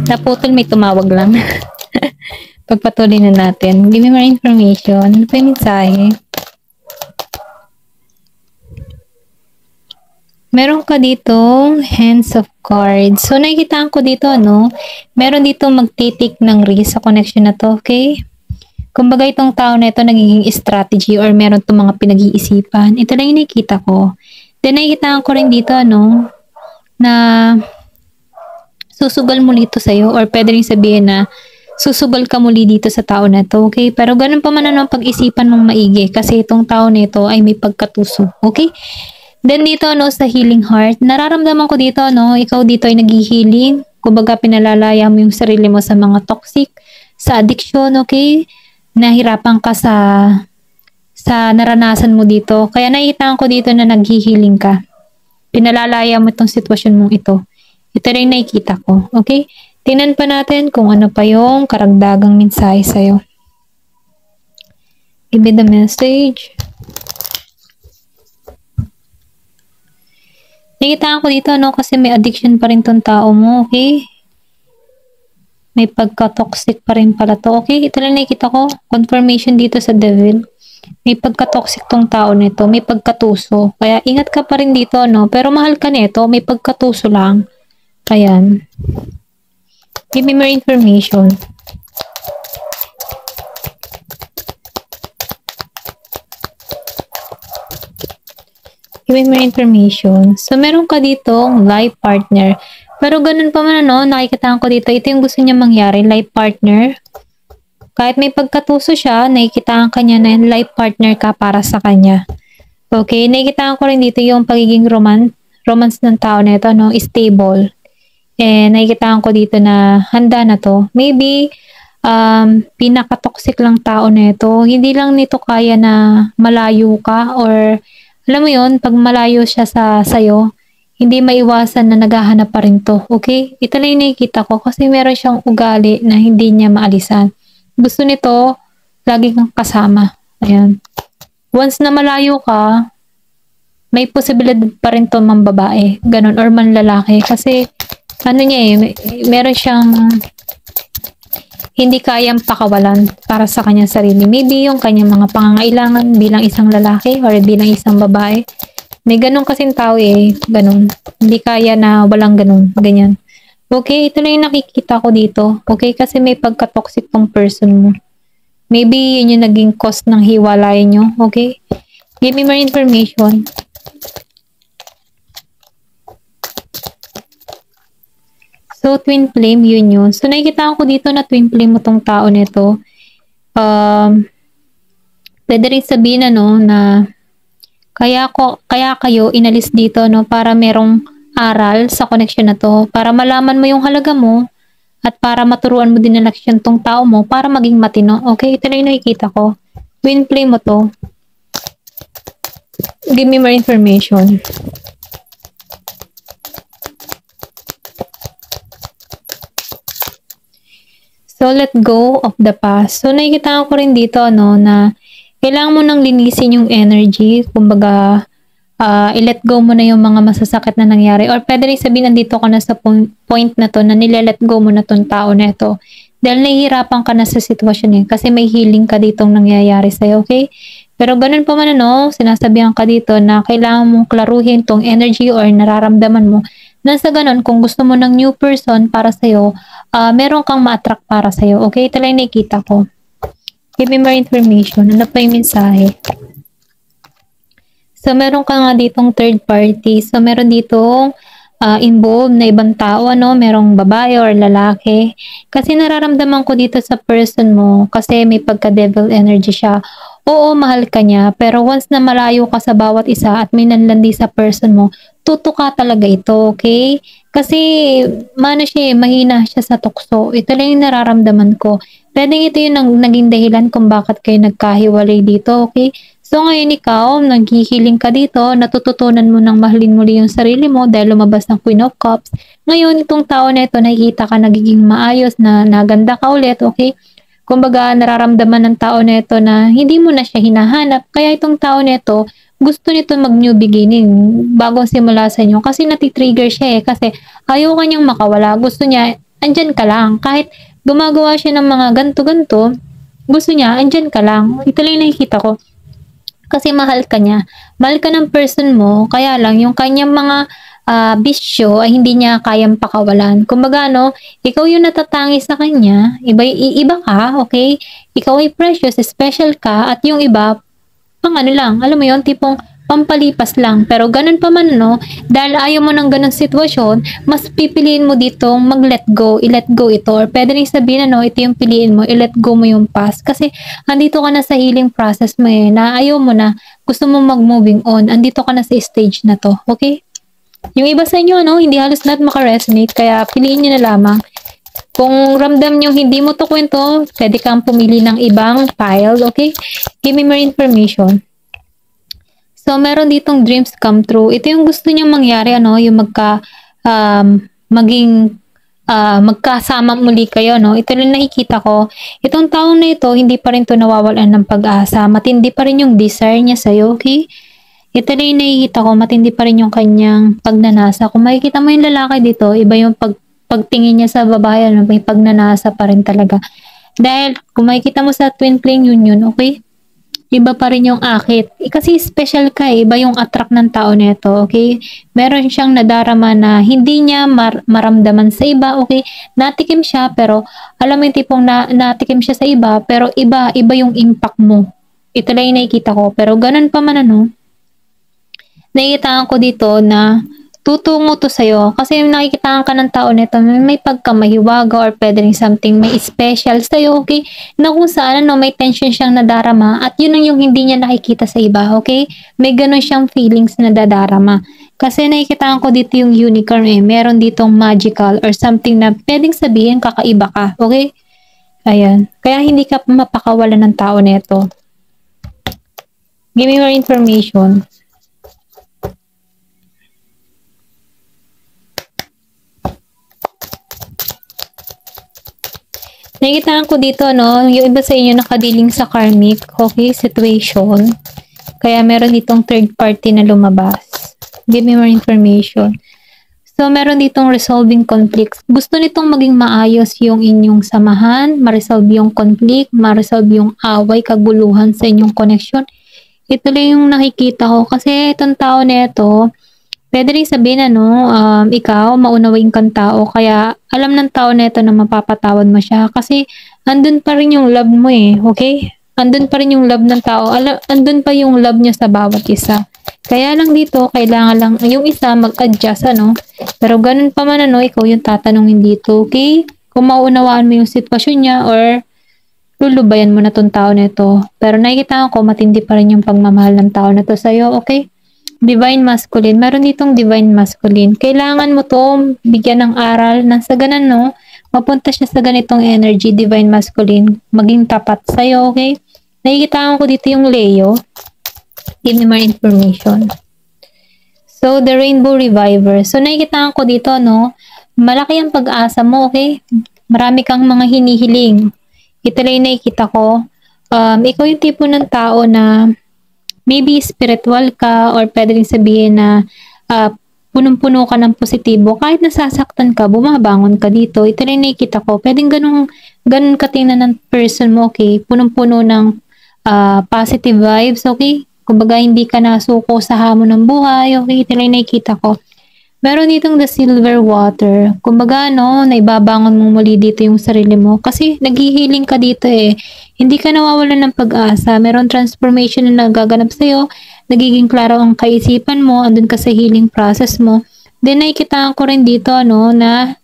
Naputol, may tumawag lang. Pagpatuloy na natin. Give me more information. Ano pa yung mensahe? Meron ka dito, hands of cards. So, nakikita ko dito, meron dito magtitik ng risk sa connection na to, okay? Kumbaga itong tao na ito nagiging strategy or meron itong mga pinag-iisipan. Ito lang yung nakikita ko. Then, nakikita ko rin dito, na susugal muli ito sa'yo or pwede rin sabihin na susugal ka muli dito sa tao na to, okay? Pero ganun pa man pag-isipan mong maigi kasi itong tao na ito ay may pagkatuso, okay? Then dito, sa healing heart, nararamdaman ko dito, ikaw dito ay nag-healing. Kumbaga, pinalalaya mo yung sarili mo sa mga toxic, sa addiction, okay? Nahirapan ka sa naranasan mo dito. Kaya nakita ko dito na nag-healing ka. Pinalalaya mo itong sitwasyon mong ito. Ito rin nakikita ko, okay? Tingnan pa natin kung ano pa yung karagdagang mensahe sa'yo. Give me the message. Nakita ko dito, kasi may addiction pa rin tong tao mo, okay? May pagka-toxic pa rin pala to, okay? Ito lang nakikita ko, confirmation dito sa devil. May pagka-toxic tong tao nito, may pagkatuso. Kaya ingat ka pa rin dito, pero mahal ka nito, may pagkatuso lang. Ayan. Give me more information. Give me more information. So, meron ka dito life partner. Pero ganun pa man, nakikita ko dito, ito yung gusto niya mangyari, life partner. Kahit may pagkatuso siya, nakikita ka niya na life partner ka para sa kanya. Okay, nakikita ko rin dito yung pagiging romance ng tao na ito, stable. And nakikita ko dito na handa na to. Maybe, pinaka-toxic lang tao na ito. Hindi lang nito kaya na malayo ka or alam mo yon, pag malayo siya sa'yo, hindi maiwasan na naghahanap pa rin to. Okay? Ito lang yung nakikita ko kasi meron siyang ugali na hindi niya maalisan. Gusto nito, lagi kang kasama. Ayan. Once na malayo ka, may posibilidad pa rin to mambabae. Ganon. Or manlalaki. Kasi, meron siyang hindi kayang pakawalan para sa kanyang sarili. Maybe yung kanyang mga pangangailangan bilang isang lalaki or bilang isang babae. May ganun kasing tao ganun. Hindi kaya na walang ganun. Ganyan. Okay, ito lang yung nakikita ko dito. Okay, kasi may pagka-toxic tong person mo. Maybe yun yung naging cause ng hiwalay nyo. Okay? Give me more information. So, twin flame, yun. So, nakikita ko dito na twin flame mo tong tao nito. Pwede rin sabihin na kaya kayo inalis dito, para merong aral sa connection na to. Para malaman mo yung halaga mo at para maturuan mo din ng action tong tao mo para maging matino. Okay, ito na yung nakikita ko. Twin flame mo to. Give me more information. So, let go of the past. So, nakikita ko rin dito, na kailangan mo nang linisin yung energy. Kumbaga, i-let go mo na yung mga masasakit na nangyari. Or pwede rin sabihin, nandito ka na sa point na to na nile-let go mo na tong tao na ito. Dahil nahihirapan ka na sa sitwasyon eh. Kasi may healing ka ditong nangyayari sa'yo, okay? Pero ganun pa man ano, sinasabihan ka dito na kailangan mong klaruhin tong energy or nararamdaman mo. Na sa ganun, kung gusto mo ng new person para sa'yo, meron kang ma-attract para sa'yo. Okay? Ito lang nakikita ko. Give me more information. Ano pa yung mensahe? So, meron ka nga ditong third party. So, meron ditong involved na ibang tao, ano, merong babae or lalaki. Kasi nararamdaman ko dito sa person mo, kasi may pagka-devil energy siya. Oo, mahal ka niya, pero once na malayo ka sa bawat isa at may nanlandi sa person mo, tutuka talaga ito, okay? Kasi, mahina siya sa tukso. Ito lang yung nararamdaman ko. Pwedeng ito yung naging dahilan kung bakit kayo nagkahiwalay dito, okay? So ngayon ikaw, naghihiling ka dito, natututunan mo ng mahalin muli yung sarili mo dahil lumabas ng Queen of Cups. Ngayon, itong tao na ito, nakikita ka nagiging maayos, na naganda ka ulit, okay? Kumbaga, nararamdaman ng tao na ito na hindi mo na siya hinahanap. Kaya itong tao na ito, gusto nito mag-new beginning bago simula sa inyo. Kasi natitrigger siya eh. Kasi ayaw kanyang makawala. Gusto niya, andyan ka lang. Kahit gumagawa siya ng mga ganto-ganto, gusto niya, andyan ka lang. Ito lang yung nakikita ko. Kasi mahal ka niya. Mahal ka ng person mo, kaya lang yung kanyang mga bisyo ay hindi niya kayang pakawalan. Kumbaga, no, ikaw yung natatangi sa kanya, iba ka, okay? Ikaw ay precious, special ka, at yung iba, pang ano lang, alam mo yon, tipong pampalipas lang. Pero ganun pa man, no, dahil ayaw mo ng ganung sitwasyon, mas pipiliin mo dito mag-let go, i-let go ito. Or pwede rin sabihin, no, ito yung piliin mo, i-let go mo yung past. Kasi andito ka na sa healing process mo eh, na ayaw mo na, gusto mo mag-moving on, andito ka na sa stage na to, okay? Yung iba sa inyo, no, hindi halos lahat makaresonate, kaya piliin nyo na lamang. Kung ramdam nyo hindi mo to kwento, pwede kang pumili ng ibang file, okay? Give me more information. So, meron ditong dreams come true. Ito yung gusto niyang mangyari, ano, yung magkasama muli kayo, no? Ito rin nakikita ko. Itong taong na ito, hindi pa rin to nawawalan ng pag-asa. Matindi pa rin yung desire niya sa'yo, okay? Ito na yung nakikita ko, matindi pa rin yung kanyang pagnanasa. Kung makikita mo yung lalaki dito, iba yung pagtingin niya sa babae, ano, may pagnanasa pa rin talaga. Dahil, kung makikita mo sa twin flame union, okay? Iba pa rin yung akit. Kasi special ka eh. Iba yung attract ng tao nito, okay? Meron siyang nadarama na hindi niya maramdaman sa iba, okay? Natikim siya, pero alam mo yung tipong natikim siya sa iba, pero iba yung impact mo. Ito lang yung nakikita ko. Pero ganun pa man ano, nakikita ko dito na tutungo to sa'yo. Kasi nakikita ka ng tao nito, may pagkamahiwaga or pwede rin something may special sa'yo, okay? Na kung saan, ano, may tension siyang nadarama at yun ang yung hindi niya nakikita sa iba, okay? May ganun siyang feelings na nadarama. Kasi nakikita ko dito yung unicorn eh. Meron ditong magical or something na pwedeng sabihin kakaiba ka, okay? Ayan. Kaya hindi ka mapakawalan ng tao nito. Give me more information. Nakikitaan ko dito, no, yung iba sa inyo nakadiling sa karmic, okay, situation. Kaya meron ditong third party na lumabas. Give me more information. So, meron ditong resolving conflicts. Gusto nitong maging maayos yung inyong samahan, ma-resolve yung conflict, ma-resolve yung away, kaguluhan sa inyong connection. Ito lang yung nakikita ko. Kasi itong tao na ito, pwede rin sabihin, ano, ikaw, maunawain kang tao, kaya alam ng tao na ito na mapapatawad mo siya. Kasi, andun pa rin yung love mo eh, okay? Andun pa rin yung love ng tao. Andun pa yung love niya sa bawat isa. Kaya lang dito, kailangan lang yung isa mag-adjust, ano? Pero ganun pa man, ano, ikaw yung tatanungin dito, okay? Kung maunawaan mo yung sitwasyon niya or lulubayan mo na tong tao na ito. Pero nakikita ko, matindi pa rin yung pagmamahal ng tao na to sa'yo, okay? Divine Masculine. Meron ditong Divine Masculine. Kailangan mo to bigyan ng aral na sa ganun, no? Mapunta siya sa ganitong energy, Divine Masculine. Maging tapat sa'yo, okay? Nakikita ko dito yung Leo. Give me more information. So, the Rainbow Reviver. So, nakikita ko dito, no? Malaki ang pag-asa mo, okay? Marami kang mga hinihiling. Ito lang yung nakikita ko. Ikaw yung tipo ng tao na maybe spiritual ka or pwede rin sabihin na punong-puno ka ng positibo. Kahit nasasaktan ka, bumabangon ka dito. Ito rin nakikita ko. Pwedeng ganun ka tingnan ng person mo, okay? Punong-puno ng positive vibes, okay? Kumbaga, hindi ka nasuko sa hamon ng buhay, okay? Ito rin nakikita ko. Meron ditong the silver water. Kumbaga, no, naibabangon mo muli dito yung sarili mo. Kasi naghihiling ka dito eh. Hindi ka nawawalan ng pag-asa. Meron transformation na nagaganap sa'yo. Nagiging klaro ang kaisipan mo. Andun ka sa healing process mo. Then, nakikita ko rin dito, no, na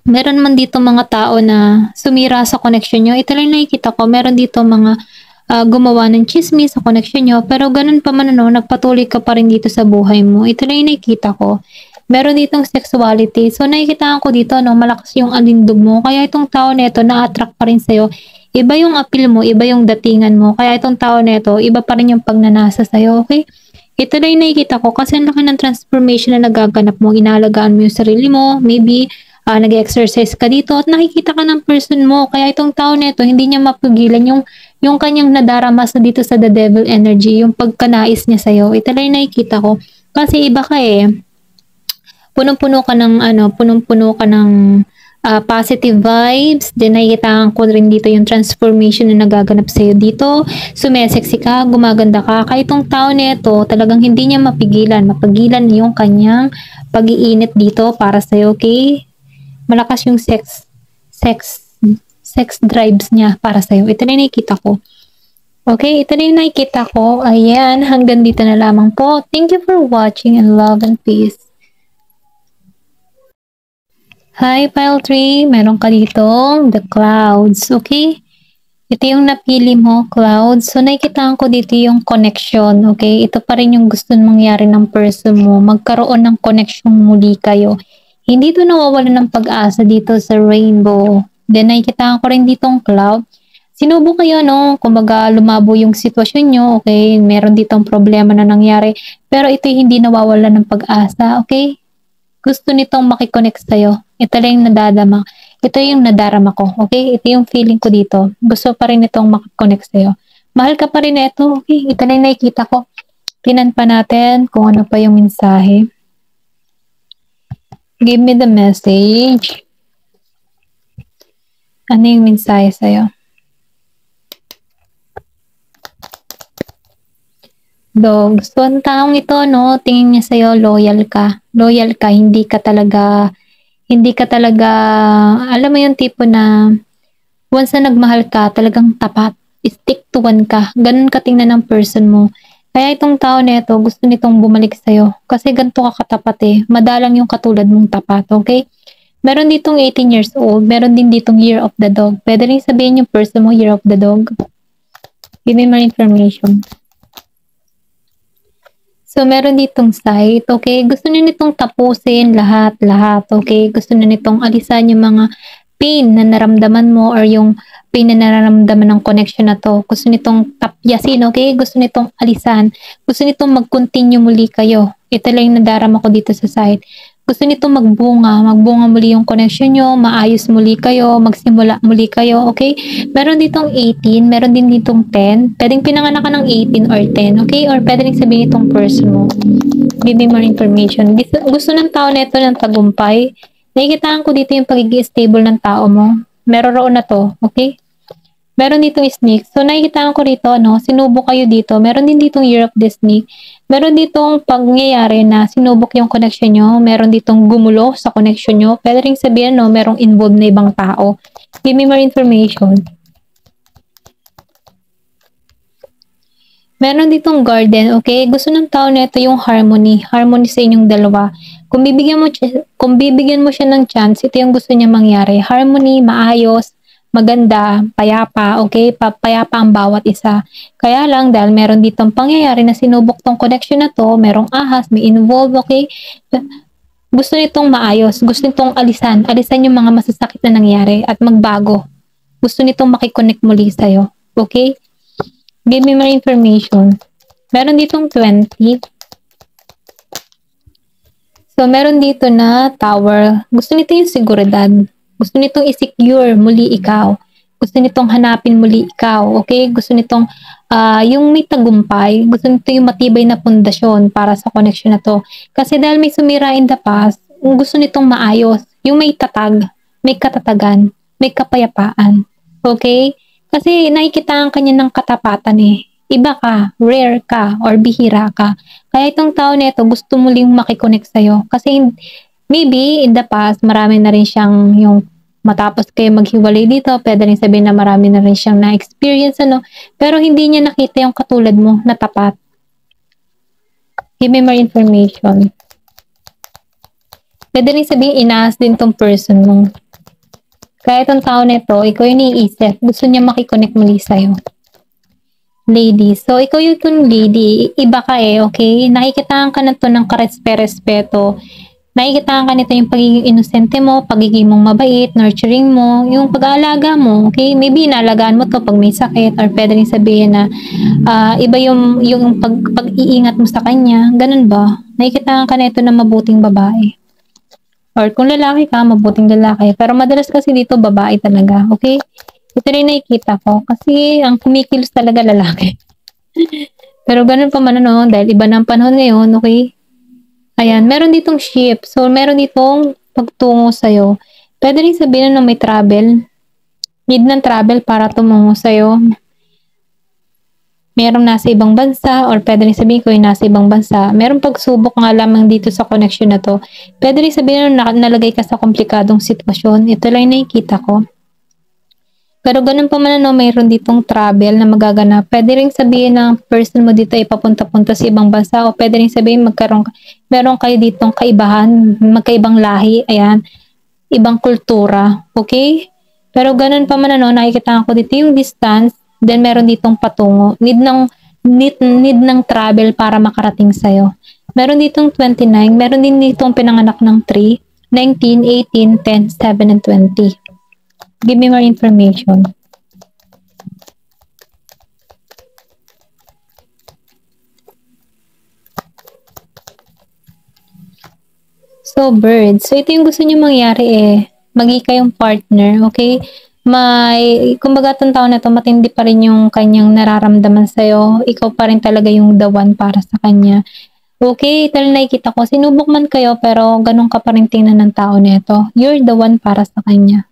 meron man dito mga tao na sumira sa connection nyo. Ito lang nakikita ko. Meron dito mga gumawa ng chismis sa connection nyo, pero ganun pa man nagpatuloy ka pa rin dito sa buhay mo. Ito lang yung nakikita ko. Meron ditong sexuality. So, nakikita ko dito, malakas yung alindog mo. Kaya itong tao na ito, na-attract pa rin sa'yo. Iba yung appeal mo, iba yung datingan mo. Kaya itong tao na ito, iba pa rin yung pagnanasa sa'yo, okay? Ito lang yung nakikita ko kasi ang laki ng transformation na nagaganap mo. Inaalagaan mo yung sarili mo. Maybe, nag-exercise ka dito at nakikita ka ng person mo. Kaya itong tao na ito, hindi niya mapigilan yung kanyang nadarama sa dito sa the devil energy, yung pagkanais niya sa'yo. Ito lang yung nakikita ko. Kasi iba ka eh. Punong-puno ka ng positive vibes. Then nakikita ko rin dito yung transformation na nagaganap sa'yo dito. Sumesexy ka, gumaganda ka. Kaya itong tao na ito, talagang hindi niya mapigilan yung kanyang pag-iinit dito para sa'yo, okay? Malakas yung sex drives niya para sa'yo. Ito na yung nakikita ko. Okay, ito na yung nakikita ko. Ayan, hanggang dito na lamang po. Thank you for watching and love and peace. Hi, Pile 3. Meron ka dito the clouds. Okay? Ito yung napili mo, clouds. So, nakikita ko dito yung connection. Okay? Ito pa rin yung gusto mangyari ng person mo. Magkaroon ng connection muli kayo. Hindi to nawawalan ng pag-asa dito sa rainbow. Then, nakikita ko rin ditong cloud. Sinubo kayo, no? Kumbaga, lumabo yung sitwasyon nyo, okay? Meron ditong problema na nangyari. Pero ito hindi nawawalan ng pag-asa, okay? Gusto nitong makikonnect sa'yo. Ito lang yung nadadama. Ito yung nadarama ko, okay? Ito yung feeling ko dito. Gusto pa rin itong makikonnect sa'yo. Mahal ka pa rin na ito, okay? Ito lang yung nakikita ko. Tinan pa natin kung ano pa yung mensahe. Give me the message. Ano yung mensahe sa'yo? Gusto ang taong ito, no? Tingin niya sa'yo, loyal ka. Loyal ka, hindi ka talaga, alam mo yung tipo na, once na nagmahal ka, talagang tapat. Stick to one ka. Ganun ka tingnan ng person mo. Kaya itong tao na ito, gusto nitong bumalik sa'yo. Kasi ganito ka katapat eh. Madalang yung katulad mong tapat, okay? Meron ditong 18 years old. Meron din ditong year of the dog. Pwede rin sabihin yung person mo, year of the dog. Give me more information. So, meron ditong site, okay? Gusto niya nitong tapusin lahat, okay? Gusto niya nitong alisan yung mga pain na naramdaman mo or yung pain na nararamdaman ng connection na to. Gusto nitong tapyasin, okay? Gusto nitong alisan. Gusto nitong mag-continue muli kayo. Ito lang yung nadarama ko dito sa site. Gusto nitong magbunga muli yung connection nyo, maayos muli kayo, magsimula muli kayo, okay? Meron ditong 18, meron din ditong 10. Pwedeng pinanganak ka ng 18 or 10, okay? Or pwede rin sabihin itong person mo. Give me more information. Gusto ng tao na ito ng tagumpay. Nakikitaan ko dito yung pagiging stable ng tao mo. Meron roon na to, okay? Meron ditong snake. So, nakikita ko rito, sinubok kayo dito. Meron din ditong year of the snake. Meron ditong pangyayari na sinubok yung connection nyo. Meron ditong gumulo sa connection nyo. Pwede rin sabihin, merong involved na ibang tao. Give me more information. Meron ditong garden, okay? Gusto ng tao na ito yung harmony. Harmony sa inyong dalawa. Kung bibigyan mo siya ng chance, ito yung gusto niya mangyari. Harmony, maayos, maganda, payapa, okay? Payapa ang bawat isa. Kaya lang, dahil meron ditong pangyayari na sinubok tong connection na to, merong ahas, may involve, okay? Gusto nitong maayos, gusto nitong alisan yung mga masasakit na nangyari at magbago. Gusto nitong makikonnect muli sa'yo, okay? Give me more information. Meron ditong 20. So, meron dito na tower. Gusto nito yung seguridad. Gusto nitong i-secure muli ikaw. gusto nitong hanapin muli ikaw, okay? Gusto nitong yung may tagumpay, gusto nito yung matibay na pundasyon para sa connection na to. Kasi dahil may sumira in the past, gusto nitong maayos, yung may tatag, may katatagan, may kapayapaan. Okay? Kasi nakikitaan kanya ng katapatan eh. Iba ka, rare ka, or bihira ka. Kaya itong tao na ito, gusto muling makikonnect sa'yo. Kasi maybe in the past, marami na rin siyang yung matapos kayo maghiwalay dito, pwede rin sabihin na marami na rin siyang na-experience, ano, pero hindi niya nakita yung katulad mo na tapat. Give me more information. Pwede rin sabihin, inaas din tong person mo. Kaya itong tao na ito, ikaw yung iniisip, gusto niya makikonnect muli sa'yo. Lady. So, ikaw yung lady, iba ka eh, okay? Nakikitaan ka na to ng karespe-respeto. Nakikitaan ka nito yung pagiging inosente mo, pagiging mong mabait, nurturing mo, yung pag-aalaga mo, okay? Maybe inaalagaan mo to pag may sakit, or pwede rin sabihin na iba yung pag-iingat mo sa kanya. Ganun ba? Nakikitaan ka na ito ng mabuting babae. Or kung lalaki ka, mabuting lalaki. Pero madalas kasi dito, babae talaga, okay? Ito rin nakikita ko. Kasi ang kumikilos talaga lalaki. Pero ganun pa man ano, dahil iba ng panahon ngayon, okay? Ayan, meron ditong ship. So, meron ditong pagtungo sa'yo. Pwede rin sabihin na may travel. Need ng travel para tumungo sa'yo. Merong nasa ibang bansa, or pwede rin sabihin ko yung nasa ibang bansa. Merong pagsubok nga lamang dito sa connection na to. Pwede rin sabihin na nalagay ka sa komplikadong sitwasyon. Ito lang nakikita ko. Pero ganun pa man ano, mayroon ditong travel na magaganap. Pwede rin sabihin ng person mo dito ay papunta-punta sa ibang bansa, o pwede rin sabihin meron kayo ditong kaibahan, magkaibang lahi, ayan, ibang kultura, okay? Pero ganun pa man ano, nakikita ko dito yung distance, then meron ditong patungo. Need ng travel para makarating sa'yo. Meron ditong 29, meron din ditong pinanganak ng 3, 19, 18, 10, 7, and 20. Give me more information. So, birds. So, ito yung gusto niyo mangyari eh. Magi kayong partner, okay? Kumbaga itong tao na to, matindi pa rin yung kanyang nararamdaman sa'yo. Ikaw pa rin talaga yung the one para sa kanya. Okay, ito lang nakikita ko. Sinubok man kayo, pero ganun ka pa rin tingnan ng tao na ito. You're the one para sa kanya.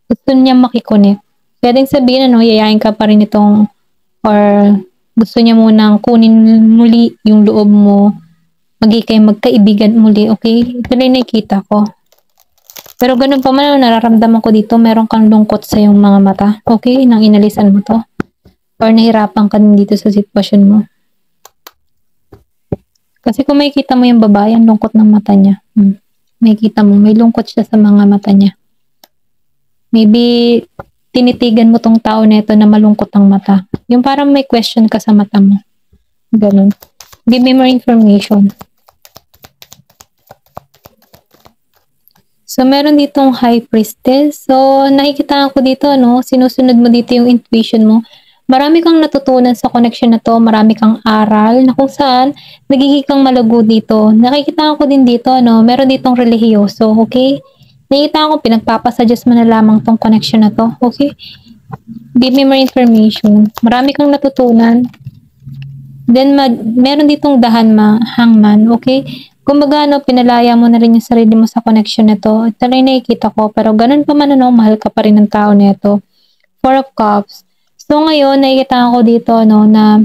Gusto niya makikonek. Pwedeng sabihin, ano, yayain ka pa rin itong, or gusto niya munang kunin muli yung loob mo, kayo magkaibigan muli, okay? Ito na yung nakikita ko. Pero ganun pa man, nararamdaman ko dito, meron kang lungkot sa yung mga mata, okay? Nang inalisan mo to. Or nahirapan ka din dito sa sitwasyon mo. Kasi kung makikita mo yung babae, ang lungkot ng mata niya. Makikita mo, may lungkot siya sa mga mata niya. Maybe, tinitigan mo tong tao na ito na malungkot ang mata. Yung parang may question ka sa mata mo. Ganun. Give me more information. So, meron ditong high priestess. So, nakikita ko dito, no? Sinusunod mo dito yung intuition mo. Marami kang natutunan sa connection na to. Marami kang aral na kung saan nagiging kang malago dito. Nakikita ko din dito, no? Meron ditong relihiyoso, okay? Nakita ko, pinagpapasuggest mo na lamang tong connection na to. Okay? Give me more information. Marami kang natutunan. Then, meron ditong hangman. Okay? Kumbaga, no, pinalaya mo na rin yung sarili mo sa connection na to. Ito lang nakikita ko. Pero ganun pa man, ano, mahal ka pa rin ng tao na ito. 4 of Cups. So, ngayon, nakikita ko dito, no, na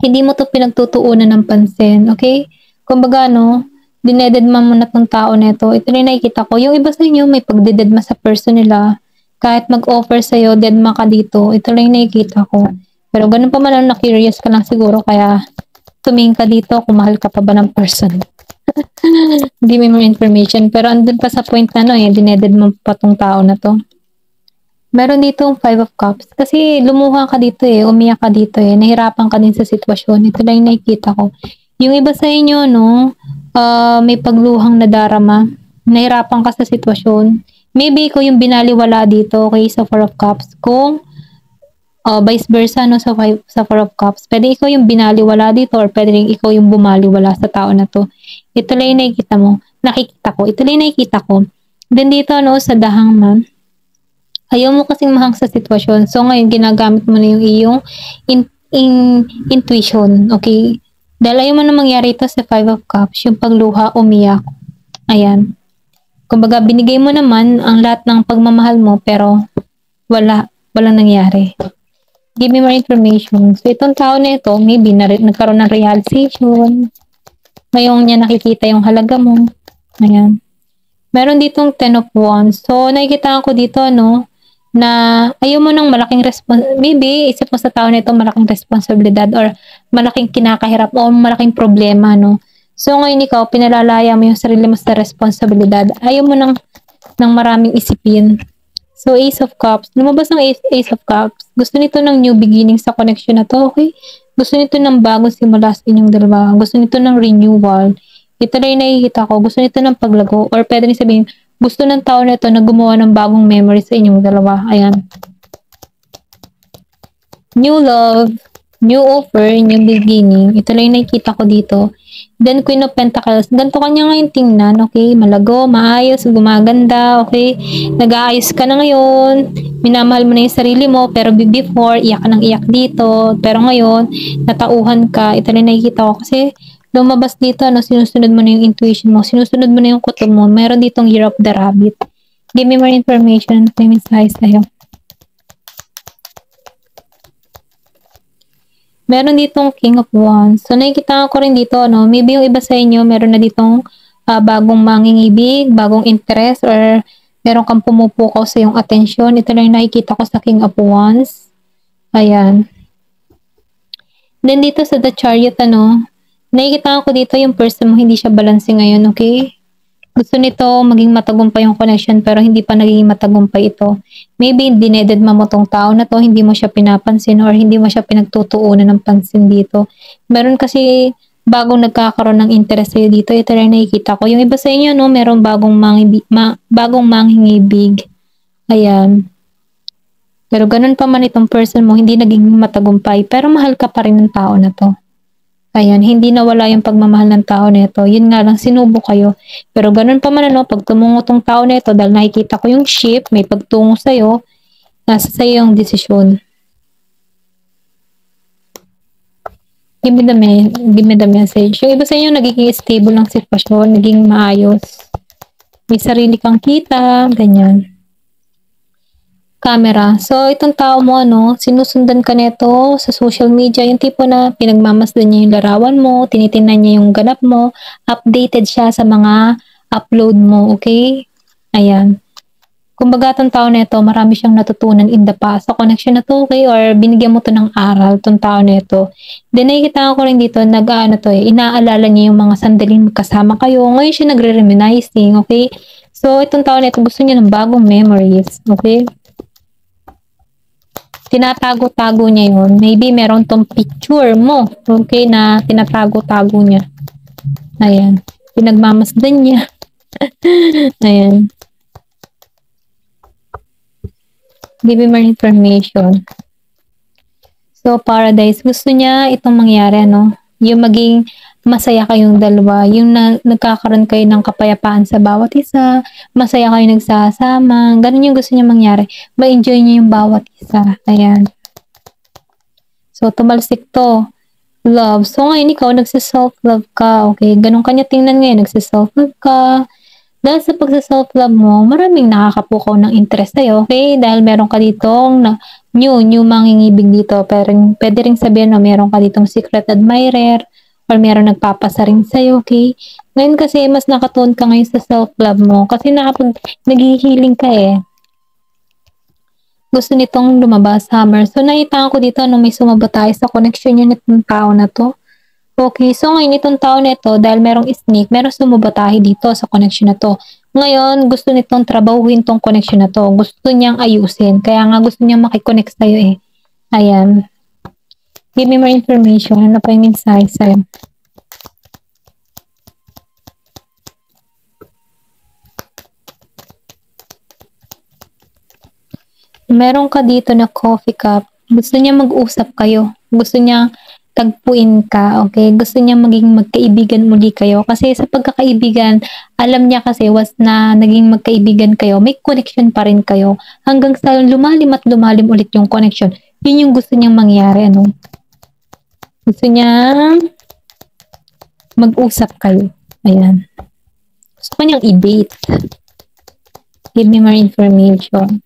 hindi mo to pinagtutuunan ng pansin. Okay? Kumbaga, no, dinededma mo na tong tao na ito. Ito rin nakikita ko. Yung iba sa inyo, may pagdededma sa person nila. Kahit mag-offer sa'yo, dedma ka dito. Ito rin nakikita ko. Pero ganun pa man, na-curious ka lang siguro. Kaya tumingin ka dito kung mahal ka pa ba ng person. Give me more information. Pero andun pa sa point na, no, dinededma pa tong tao na to. Meron dito 5 of Cups. Kasi lumuha ka dito eh. Umiyak ka dito eh. Nahirapan ka din sa sitwasyon. Ito lang yung nakikita ko. Yung iba sa inyo, no, may pagluhang nadarama, nahirapan ka sa sitwasyon. Maybe ikaw yung binaliwala dito, okay, sa 4 of Cups. Kung vice versa, no, sa 4 of Cups, pwede ikaw yung binaliwala dito, or pwede rin ikaw yung bumaliwala sa tao na to. Ito lang yung nakikita ko. Ito lang yung nakikita ko. Then dito, no, sa The Hangman, Ayaw mo kasing mahang sa sitwasyon. So, ngayon, ginagamit mo na yung iyong intuition, okay? Dahil ayaw mo na mangyari ito sa Five of Cups, yung pagluha, umiyak. Ayan. Kumbaga, binigay mo naman ang lahat ng pagmamahal mo, pero walang nangyari. Give me more information. So, itong tao na ito, maybe nagkaroon ng realization. Ngayon niya nakikita yung halaga mo. Ayan. Meron ditong Ten of Wands. So, nakikita ko dito, na ayaw mo ng malaking maybe isip mo sa tao na ito malaking responsibilidad or malaking kinakahirap o malaking problema, So, ngayon ikaw, pinalalaya mo yung sarili mo sa responsibilidad. Ayaw mo ng maraming isipin. So, Ace of Cups. Lumabas ng Ace of Cups. Gusto nito ng new beginning sa connection na to, okay? Gusto nito ng bagong simula sa inyong dalawa. Gusto nito ng renewal. Ito na yung nakikita ko. Gusto nito ng paglago. Or pwede rin sabihin, gusto ng tao na ito na gumawa ng bagong memory sa inyong dalawa. Ayan. New love, new offer, new beginning. Ito lang yung nakikita ko dito. Then, Queen of Pentacles. Ganito kanya ngayon tingnan, okay? Malago, maayos, gumaganda, okay? Nag-aayos ka na ngayon. Minamahal mo na yung sarili mo, pero before, iyak ka ng iyak dito. Pero ngayon, natauhan ka. Ito lang nakikita ko kasi lumabas dito, sinusunod mo na yung intuition mo, sinusunod mo na yung kutob mo. Meron ditong Year of the Rabbit. Give me more information. May mensahe sa'yo. Meron ditong King of Wands. So, nakikita ko rin dito, maybe yung iba sa inyo, meron na ditong bagong mangingibig, bagong interest, or meron kang pumupukaw sa yung atensyon. Ito lang yung nakikita ko sa King of Wands. Ayan. Then, dito sa The Chariot, nakikita ko dito yung person mo, hindi siya balanse ngayon, okay? Gusto nito maging matagumpay yung connection pero hindi pa naging matagumpay ito. Maybe dinededma mo tong tao na to, hindi mo siya pinapansin or hindi mo siya pinagtutuunan ng pansin dito. Meron kasi bagong nagkakaroon ng interest sa'yo dito. Ito rin nakikita ko. Yung iba sa inyo, merong bagong mangingibig. Ayan. Pero ganun pa man itong person mo, hindi naging matagumpay pero mahal ka pa rin ng tao na to. Ayan, hindi nawala yung pagmamahal ng tao na ito. Yun nga lang, sinubo kayo. Pero ganun pa man, pag tumungo tong tao na ito, dahil nakikita ko yung ship, may pagtungo sa'yo, nasa sa'yo yung desisyon. Give me the message. Yung iba sa inyo, nagiging stable ng sitwasyon, naging maayos. May sarili kang kita, ganyan. Camera. So, itong tao mo, sinusundan ka nito sa social media, yung tipo na pinagmamasdan niya yung larawan mo, tinitingnan niya yung ganap mo, updated siya sa mga upload mo, okay? Ayan. Kumbaga, itong tao na ito, marami siyang natutunan in the past sa connection na to, okay? Or binigyan mo to ng aral, itong tao na ito. Then, nakikita ko rin dito, inaalala niya yung mga sandaling kasama kayo. Ngayon siya nagre-reminiscing, okay? So, itong tao na ito, gusto niya ng bagong memories, okay? Tinatago-tago niya yun. Maybe meron tong picture mo, okay, na tinatago-tago niya. Ayan. Pinagmamasdan niya. Ayan. Give me more information. So, Paradise, gusto niya itong mangyari, yung maging masaya kayong dalawa, yung nagkakaroon kayo ng kapayapaan sa bawat isa, masaya kayo nagsasama, ganun yung gusto niya mangyari. Ma-enjoy niya yung bawat isa. Ayan. So, tumalsik to. Love. So, ngayon ikaw, nagsiself-love ka. Okay, ganun kanya tingnan ngayon, nagsiself-love ka. Dahil sa pagsa-self-love mo, maraming nakakapukaw ng interest sa'yo. Okay, dahil meron ka ditong new mangingibig dito. Pero pwede rin sabihin na meron ka ditong secret admirer or meron nagpapasa rin sa'yo, okay? Ngayon kasi, mas nakatuon ka ngayon sa self-love mo kasi nag-healing ka eh. Gusto nitong lumabas, Summer. So, nakita ko dito may sumabatay sa connection niya nitong tao na to. Okay, so ngayon itong tao na ito, dahil merong snake, merong sumabatahe dito sa connection na to. Ngayon, gusto nitong trabahuin tong connection na to. Gusto niyang ayusin. Kaya nga gusto niyang makikonnect sa'yo eh. Ayan. Give me more information. Ano pa yung mensahe sa'yo? Meron ka dito na coffee cup. Gusto niya mag-usap kayo. Gusto niya tagpuin ka, okay? Gusto niya maging magkaibigan muli kayo kasi sa pagkakaibigan, alam niya kasi was na naging magkaibigan kayo, may connection pa rin kayo hanggang sa lumalim at lumalim ulit yung connection. Yun yung gusto niyang mangyari, ano? Gusto niya mag-usap kayo. Ayan. Gusto ko niyang i-date. Give me more information.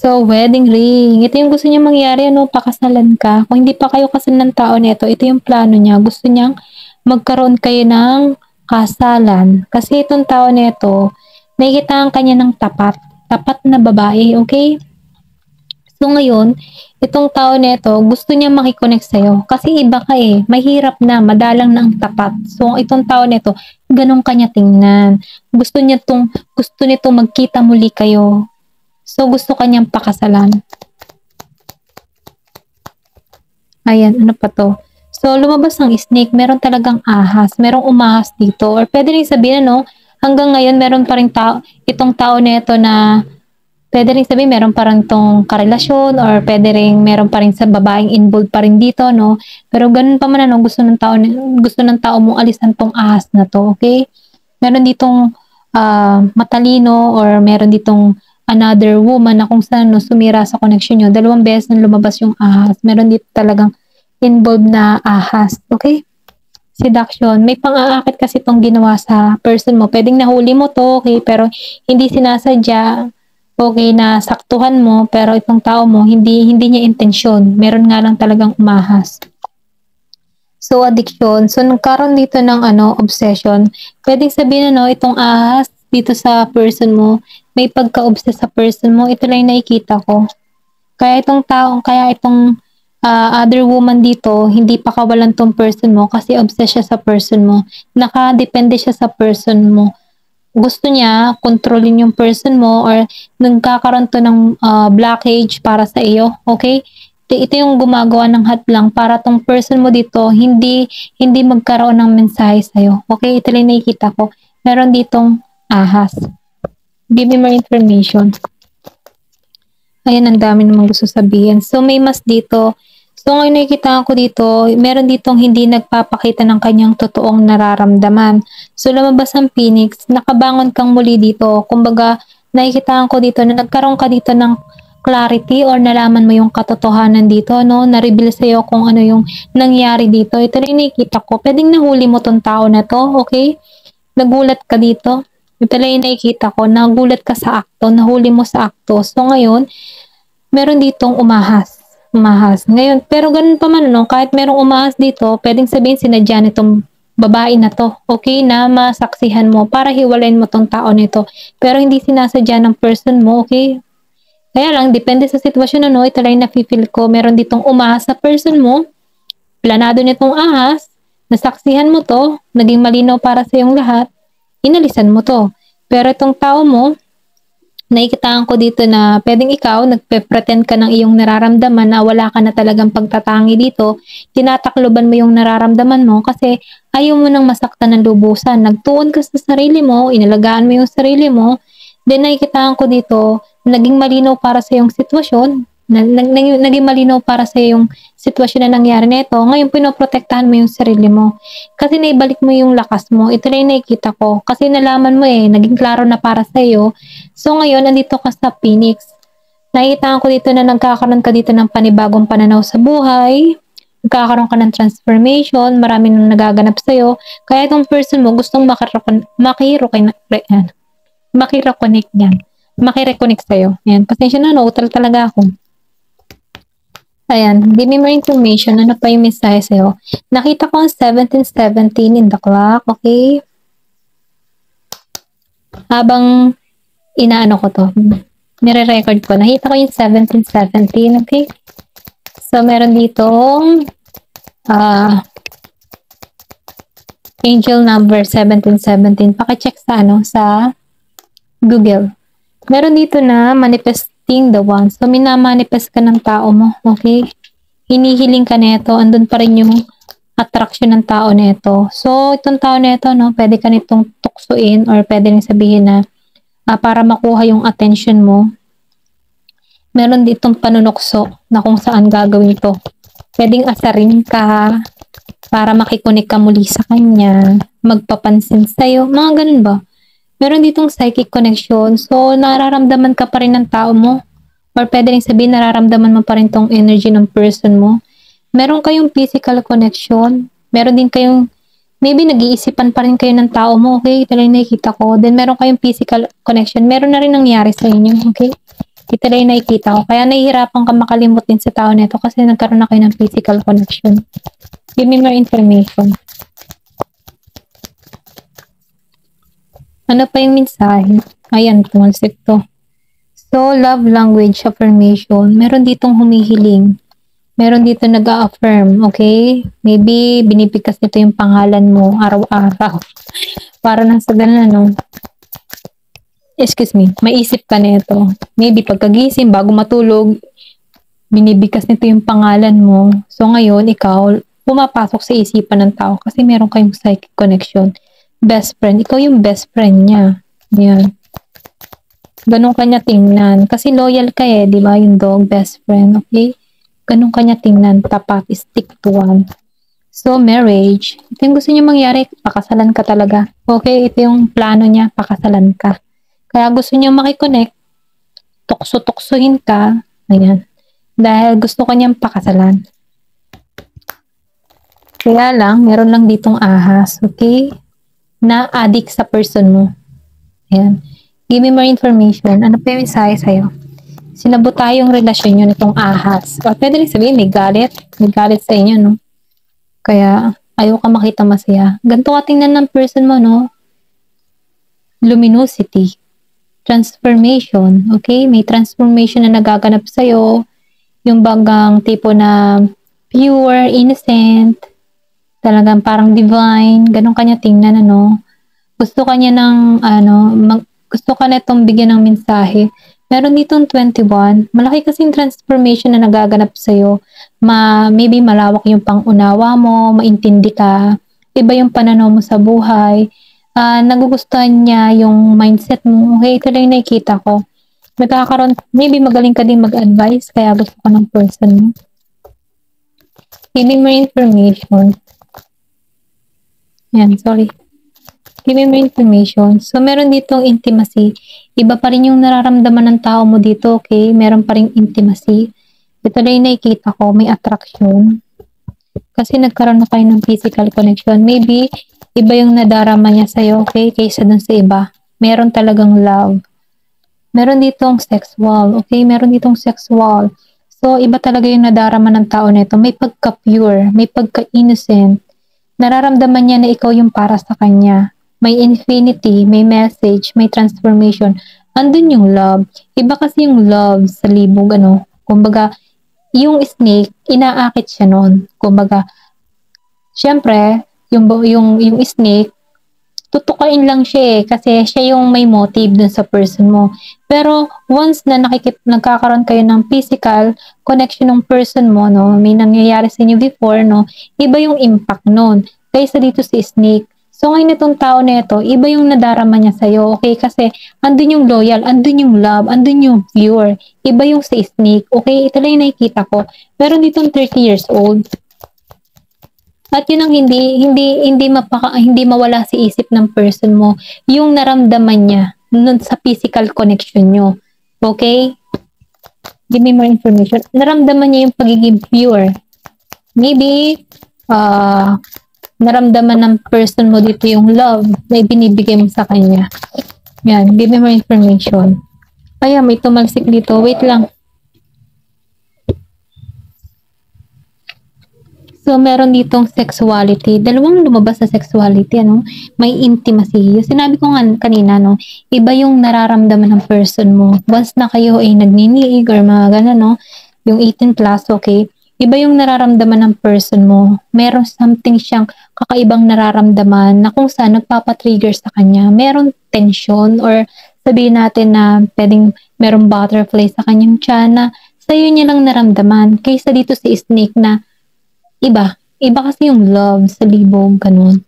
So, wedding ring. Ito yung gusto niya mangyari, ano, pakasalan ka. Kung hindi pa kayo kasal ng tao nito, ito yung plano niya. Gusto niyang magkaroon kayo ng kasalan. Kasi itong tao nito, nakikitaan kanya ng tapat. Tapat na babae, okay? So, ngayon, itong tao nito, gusto niya makikonnect sa'yo. Kasi iba ka eh. Mahirap na, madalang na ang tapat. So, itong tao nito, ganun kanya tingnan. Gusto nitong magkita muli kayo. So, gusto kanyang pakasalan. Ayan, ano pa to? So, lumabas ng snake, meron talagang ahas. Merong umahas dito. Or pwede rin sabihin, ano, hanggang ngayon, meron pa rin itong tao na ito na pwede rin sabihin, meron pa rin tong karelasyon or pwede rin meron pa rin sa babaeng involved pa rin dito, no? Pero ganun pa man, ano, gusto ng tao mong alisan tong ahas na to, okay? Meron ditong matalino or meron ditong another woman na kung saan no, sumira sa connection nyo. 2 beses na lumabas yung ahas. Meron dito talagang involved na ahas. Okay? Seduction. May pang-aakit kasi itong ginawa sa person mo. Pwedeng nahuli mo to, okay? Pero hindi sinasadya. Okay, na saktuhan mo. Pero itong tao mo, hindi niya intensyon. Meron nga lang talagang umahas. So, addiction. So, nagkaroon dito ng obsession. Pwedeng sabihin itong ahas dito sa person mo, may pagka-obsess sa person mo, ito lang nakikita ko. Kaya itong other woman dito, hindi pa kawalan tong person mo kasi obsessed siya sa person mo. Nakadepende siya sa person mo. Gusto niya kontrolin yung person mo or nagkakaroon to ng blockage para sa iyo, okay? Ito yung gumagawa ng hadlang para tong person mo dito hindi magkaroon ng mensahe sa iyo. Okay, ito lang nakikita ko. Meron ditong ahas. Give me more information. Ayan, ang dami namang gusto sabihin. So, may mas dito. So, ngayon nakikita ko dito, meron ditong hindi nagpapakita ng kanyang totoong nararamdaman. So, lumabas ang Phoenix, nakabangon kang muli dito. Kumbaga, nakikita ko dito na nagkaroon ka dito ng clarity or nalaman mo yung katotohanan dito, no? Na-reveal sa'yo kung ano yung nangyari dito. Ito rin nakikita ko. Pwedeng nahuli mo tong tao na to, okay? Nagulat ka dito. Ito lang yung nakikita ko, nagulat ka sa akto, nahuli mo sa akto. So ngayon, meron ditong umahas. Ngayon, pero ganun pa man, no? Kahit merong umahas dito, pwedeng sabihin sinadya nitong babae na to, okay, na masaksihan mo para hiwalayin mo tong tao nito. Pero hindi sinasadya ng person mo, okay? Kaya lang, depende sa sitwasyon, ano, ito lang yung nafe-feel ko. Meron ditong umahas sa person mo, planado nitong ahas, nasaksihan mo to, naging malinaw para sa iyong lahat, inalisan mo to. Pero itong tao mo, nakikitaan ko dito na pwedeng ikaw, nagpe-pretend ka ng iyong nararamdaman na wala ka na talagang pagtatangi dito, tinatakloban mo yung nararamdaman mo kasi ayaw mo nang masaktan ng lubusan. Nagtuon ka sa sarili mo, inalagaan mo yung sarili mo, then nakikitaan ko dito, naging malinaw para sa iyong sitwasyon, naging malinaw para sa yung sitwasyon na nangyari nito. Ngayon, pinoprotektahan mo yung sarili mo. Kasi naibalik mo yung lakas mo. Ito na yung nakikita ko. Kasi nalaman mo naging klaro na para sa iyo. So, ngayon, andito ka sa Phoenix. Nakikita ko dito na nagkakaroon ka dito ng panibagong pananaw sa buhay. Nagkakaroon ka ng transformation. Marami nang nagaganap sa iyo. Kaya itong person mo, gustong makireconnect niyan. Makireconnect sa'yo. Ayan. Pasensya na, utal talaga ako. Ayan, give me more information. Ano pa yung mensahe sa'yo? Nakita ko ang 1717 in the clock, okay? Habang inaano ko to, nire-record ko. Nakita ko yung 1717, okay? So, meron ditong angel number 1717. Paki-check sa Google. Meron dito na manifesting the one. So, minamanifest ka ng tao mo. Okay? Hinihiling ka neto. Andun pa rin yung attraction ng tao nito. So, itong tao nito, no, pwede ka nitong tuksuin or pwede rin sabihin na para makuha yung attention mo, meron ditong panunokso na kung saan gagawin to. Pwedeng asarin ka para makikonek ka muli sa kanya, magpapansin sa'yo, mga ganun ba? Meron ditong psychic connection. So, nararamdaman ka pa rin ng tao mo. Or pwede rin sabihin, nararamdaman mo pa rin tong energy ng person mo. Meron kayong physical connection. Meron din kayong, maybe nag-iisipan pa rin kayo ng tao mo, okay? Ito lang nakikita ko. Then, meron kayong physical connection. Meron na rin nangyari sa inyo, okay? Ito lang nakikita ko. Kaya nahihirapan ka makalimot din sa tao nito kasi nagkaroon na kayo ng physical connection. Give me more information. Ano pa yung mensahe? Ayan, tumalsik to. So, love language affirmation. Meron ditong humihiling. Meron dito nag-a-affirm, okay? Maybe binibigkas nito yung pangalan mo araw-araw. Para nang sa ganun, ano? Excuse me, maisip ka nito. Maybe pagkagising, bago matulog, binibigkas nito yung pangalan mo. So, ngayon, ikaw, pumapasok sa isipan ng tao kasi meron kayong psychic connection. Best friend. Ikaw yung best friend niya. Yan. Ganun kanya tingnan. Kasi loyal ka eh, di ba? Yung dog, best friend. Okay? Ganun kanya tingnan. Tapat. Stick to one. So, marriage. Ito yung gusto niya mangyari. Pakasalan ka talaga. Okay? Ito yung plano niya. Pakasalan ka. Kaya gusto niya makikonnect. Tukso-tuksuhin ka. Ayan. Dahil gusto kanyang pakasalan. Kaya lang, meron lang ditong ahas. Okay? Na addict sa person mo. Ayan. Give me more information. Ano pa yung mensahe sa'yo? Sinabota yung relasyon nyo nitong ahas. O pwede rin sabihin, may galit. May galit sa inyo, no? Kaya, ayaw ka makita masaya. Ganito ka tingnan ng person mo, no? Luminosity. Transformation. Okay? May transformation na nagaganap sa'yo. Yung bagang tipo na pure, innocent, talagang parang divine, ganun kanya tingnan, ano. Gusto kanya ng, gusto ka na itong bigyan ng mensahe. Meron ditong 21. Malaki kasing transformation na nagaganap sa'yo. Maybe malawak yung pangunawa mo, maintindi ka, iba yung pananaw mo sa buhay. Nagugustuhan niya yung mindset mo. Okay, ito lang yung nakikita ko. Maybe magaling ka din mag-advise, kaya gusto ka ng person mo. Give me more information. Yan, sorry. Give me more information. So, meron ditong intimacy. Iba pa rin yung nararamdaman ng tao mo dito, okay? Meron pa rin intimacy. Ito lang yung nakikita ko, may attraction. Kasi nagkaroon na kayo ng physical connection. Maybe, iba yung nadarama niya sa'yo, okay? Kaysa dun sa iba. Meron talagang love. Meron ditong sexual, okay? Meron ditong sexual. So, iba talaga yung nadarama ng tao nito. May pagka-pure, may pagka-innocent. Nararamdaman niya na ikaw yung para sa kanya. May infinity, may message, may transformation. Andun yung love. Iba kasi yung love sa libog, ano. Kumbaga, yung snake, inaakit siya nun. Kumbaga, syempre, yung snake, tutukain lang siya eh, kasi siya yung may motive dun sa person mo. Pero, once na nagkakaroon kayo ng physical connection ng person mo, no, may nangyayari sa inyo before, no, iba yung impact nun, kaysa dito si snake. So, ngayon itong tao na ito, iba yung nadarama niya sa'yo, okay, kasi andun yung loyal, andun yung love, andun yung pure, iba yung si snake, okay, ito lang yung nakikita ko. Pero ditong 30 years old, at yun ang hindi mawala sa isip ng person mo, yung naramdaman niya nun sa physical connection nyo. Okay? Give me more information. Naramdaman niya yung pagiging pure. Maybe, naramdaman ng person mo dito yung love na ibinibigay mo sa kanya. Yan. Give me more information. Kaya may tumalsik dito. Wait lang. So, meron ditong sexuality. Dalawang lumabas sa sexuality, ano? May intimacy. Yung sinabi ko nga kanina, no? Iba yung nararamdaman ng person mo. Once na kayo ay nagniniig or mga ganun, no? Yung 18 plus, okay? Iba yung nararamdaman ng person mo. Meron something siyang kakaibang nararamdaman na kung saan nagpapatrigger sa kanya. Meron tension or sabihin natin na pwedeng merong butterfly sa kanyang tiyan na sa'yo niya lang naramdaman. Kaysa dito si snake na iba. Iba kasi yung love sa libog, ganun.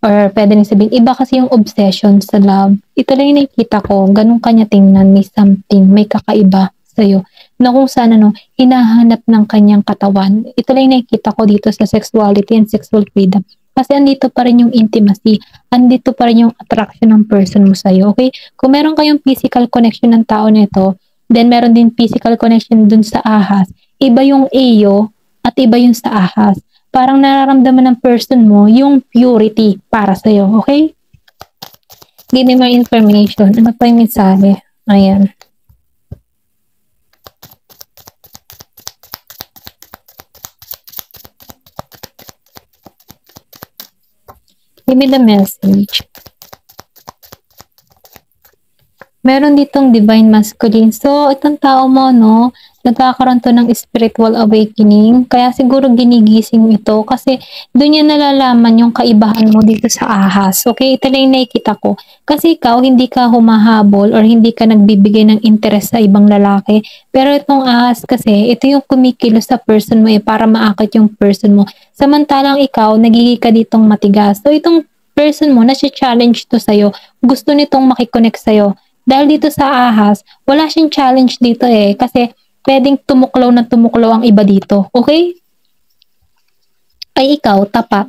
Or pwede rin sabihin, iba kasi yung obsession sa love. Ito lang yung nakikita ko, ganun kanya tingnan, may something, may kakaiba sa'yo. Na kung saan hinahanap ng kanyang katawan. Ito lang yung nakikita ko dito sa sexuality and sexual freedom. Kasi andito pa rin yung intimacy, andito pa rin yung attraction ng person mo sa'yo, okay? Kung meron kayong physical connection ng tao nito, then meron din physical connection dun sa ahas. Iba yung eyo at iba yung sa ahas. Parang nararamdaman ng person mo yung purity para sa'yo, okay? Give me more information. Ano pa yung mensahe? Ayan. Give me the message. Meron ditong divine masculine. So, itong tao mo, no, nagkakaroon to ng spiritual awakening. Kaya siguro ginigising ito kasi doon niya nalalaman yung kaibahan mo dito sa ahas. Okay? Ito lang yung nakikita ko. Kasi ikaw, hindi ka humahabol or hindi ka nagbibigay ng interest sa ibang lalaki. Pero itong ahas kasi, ito yung kumikilos sa person mo para maakit yung person mo. Samantalang ikaw, nagiging ka ditong matigas. So, itong person mo, nasi-challenge to sa'yo. Gusto nitong makikonnect sa'yo. Dahil dito sa ahas, wala siyang challenge dito kasi pwedeng tumuklaw na tumuklaw ang iba dito. Okay? Ay ikaw, tapat,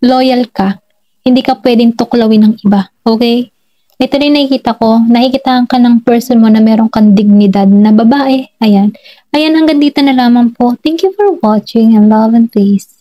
loyal ka, hindi ka pwedeng tuklawin ng iba. Okay? Ito rin nakikita ko, nakikita ka ng person mo na meron kang dignidad na babae. Ayan. Ayan, hanggang dito na lamang po. Thank you for watching and love and peace.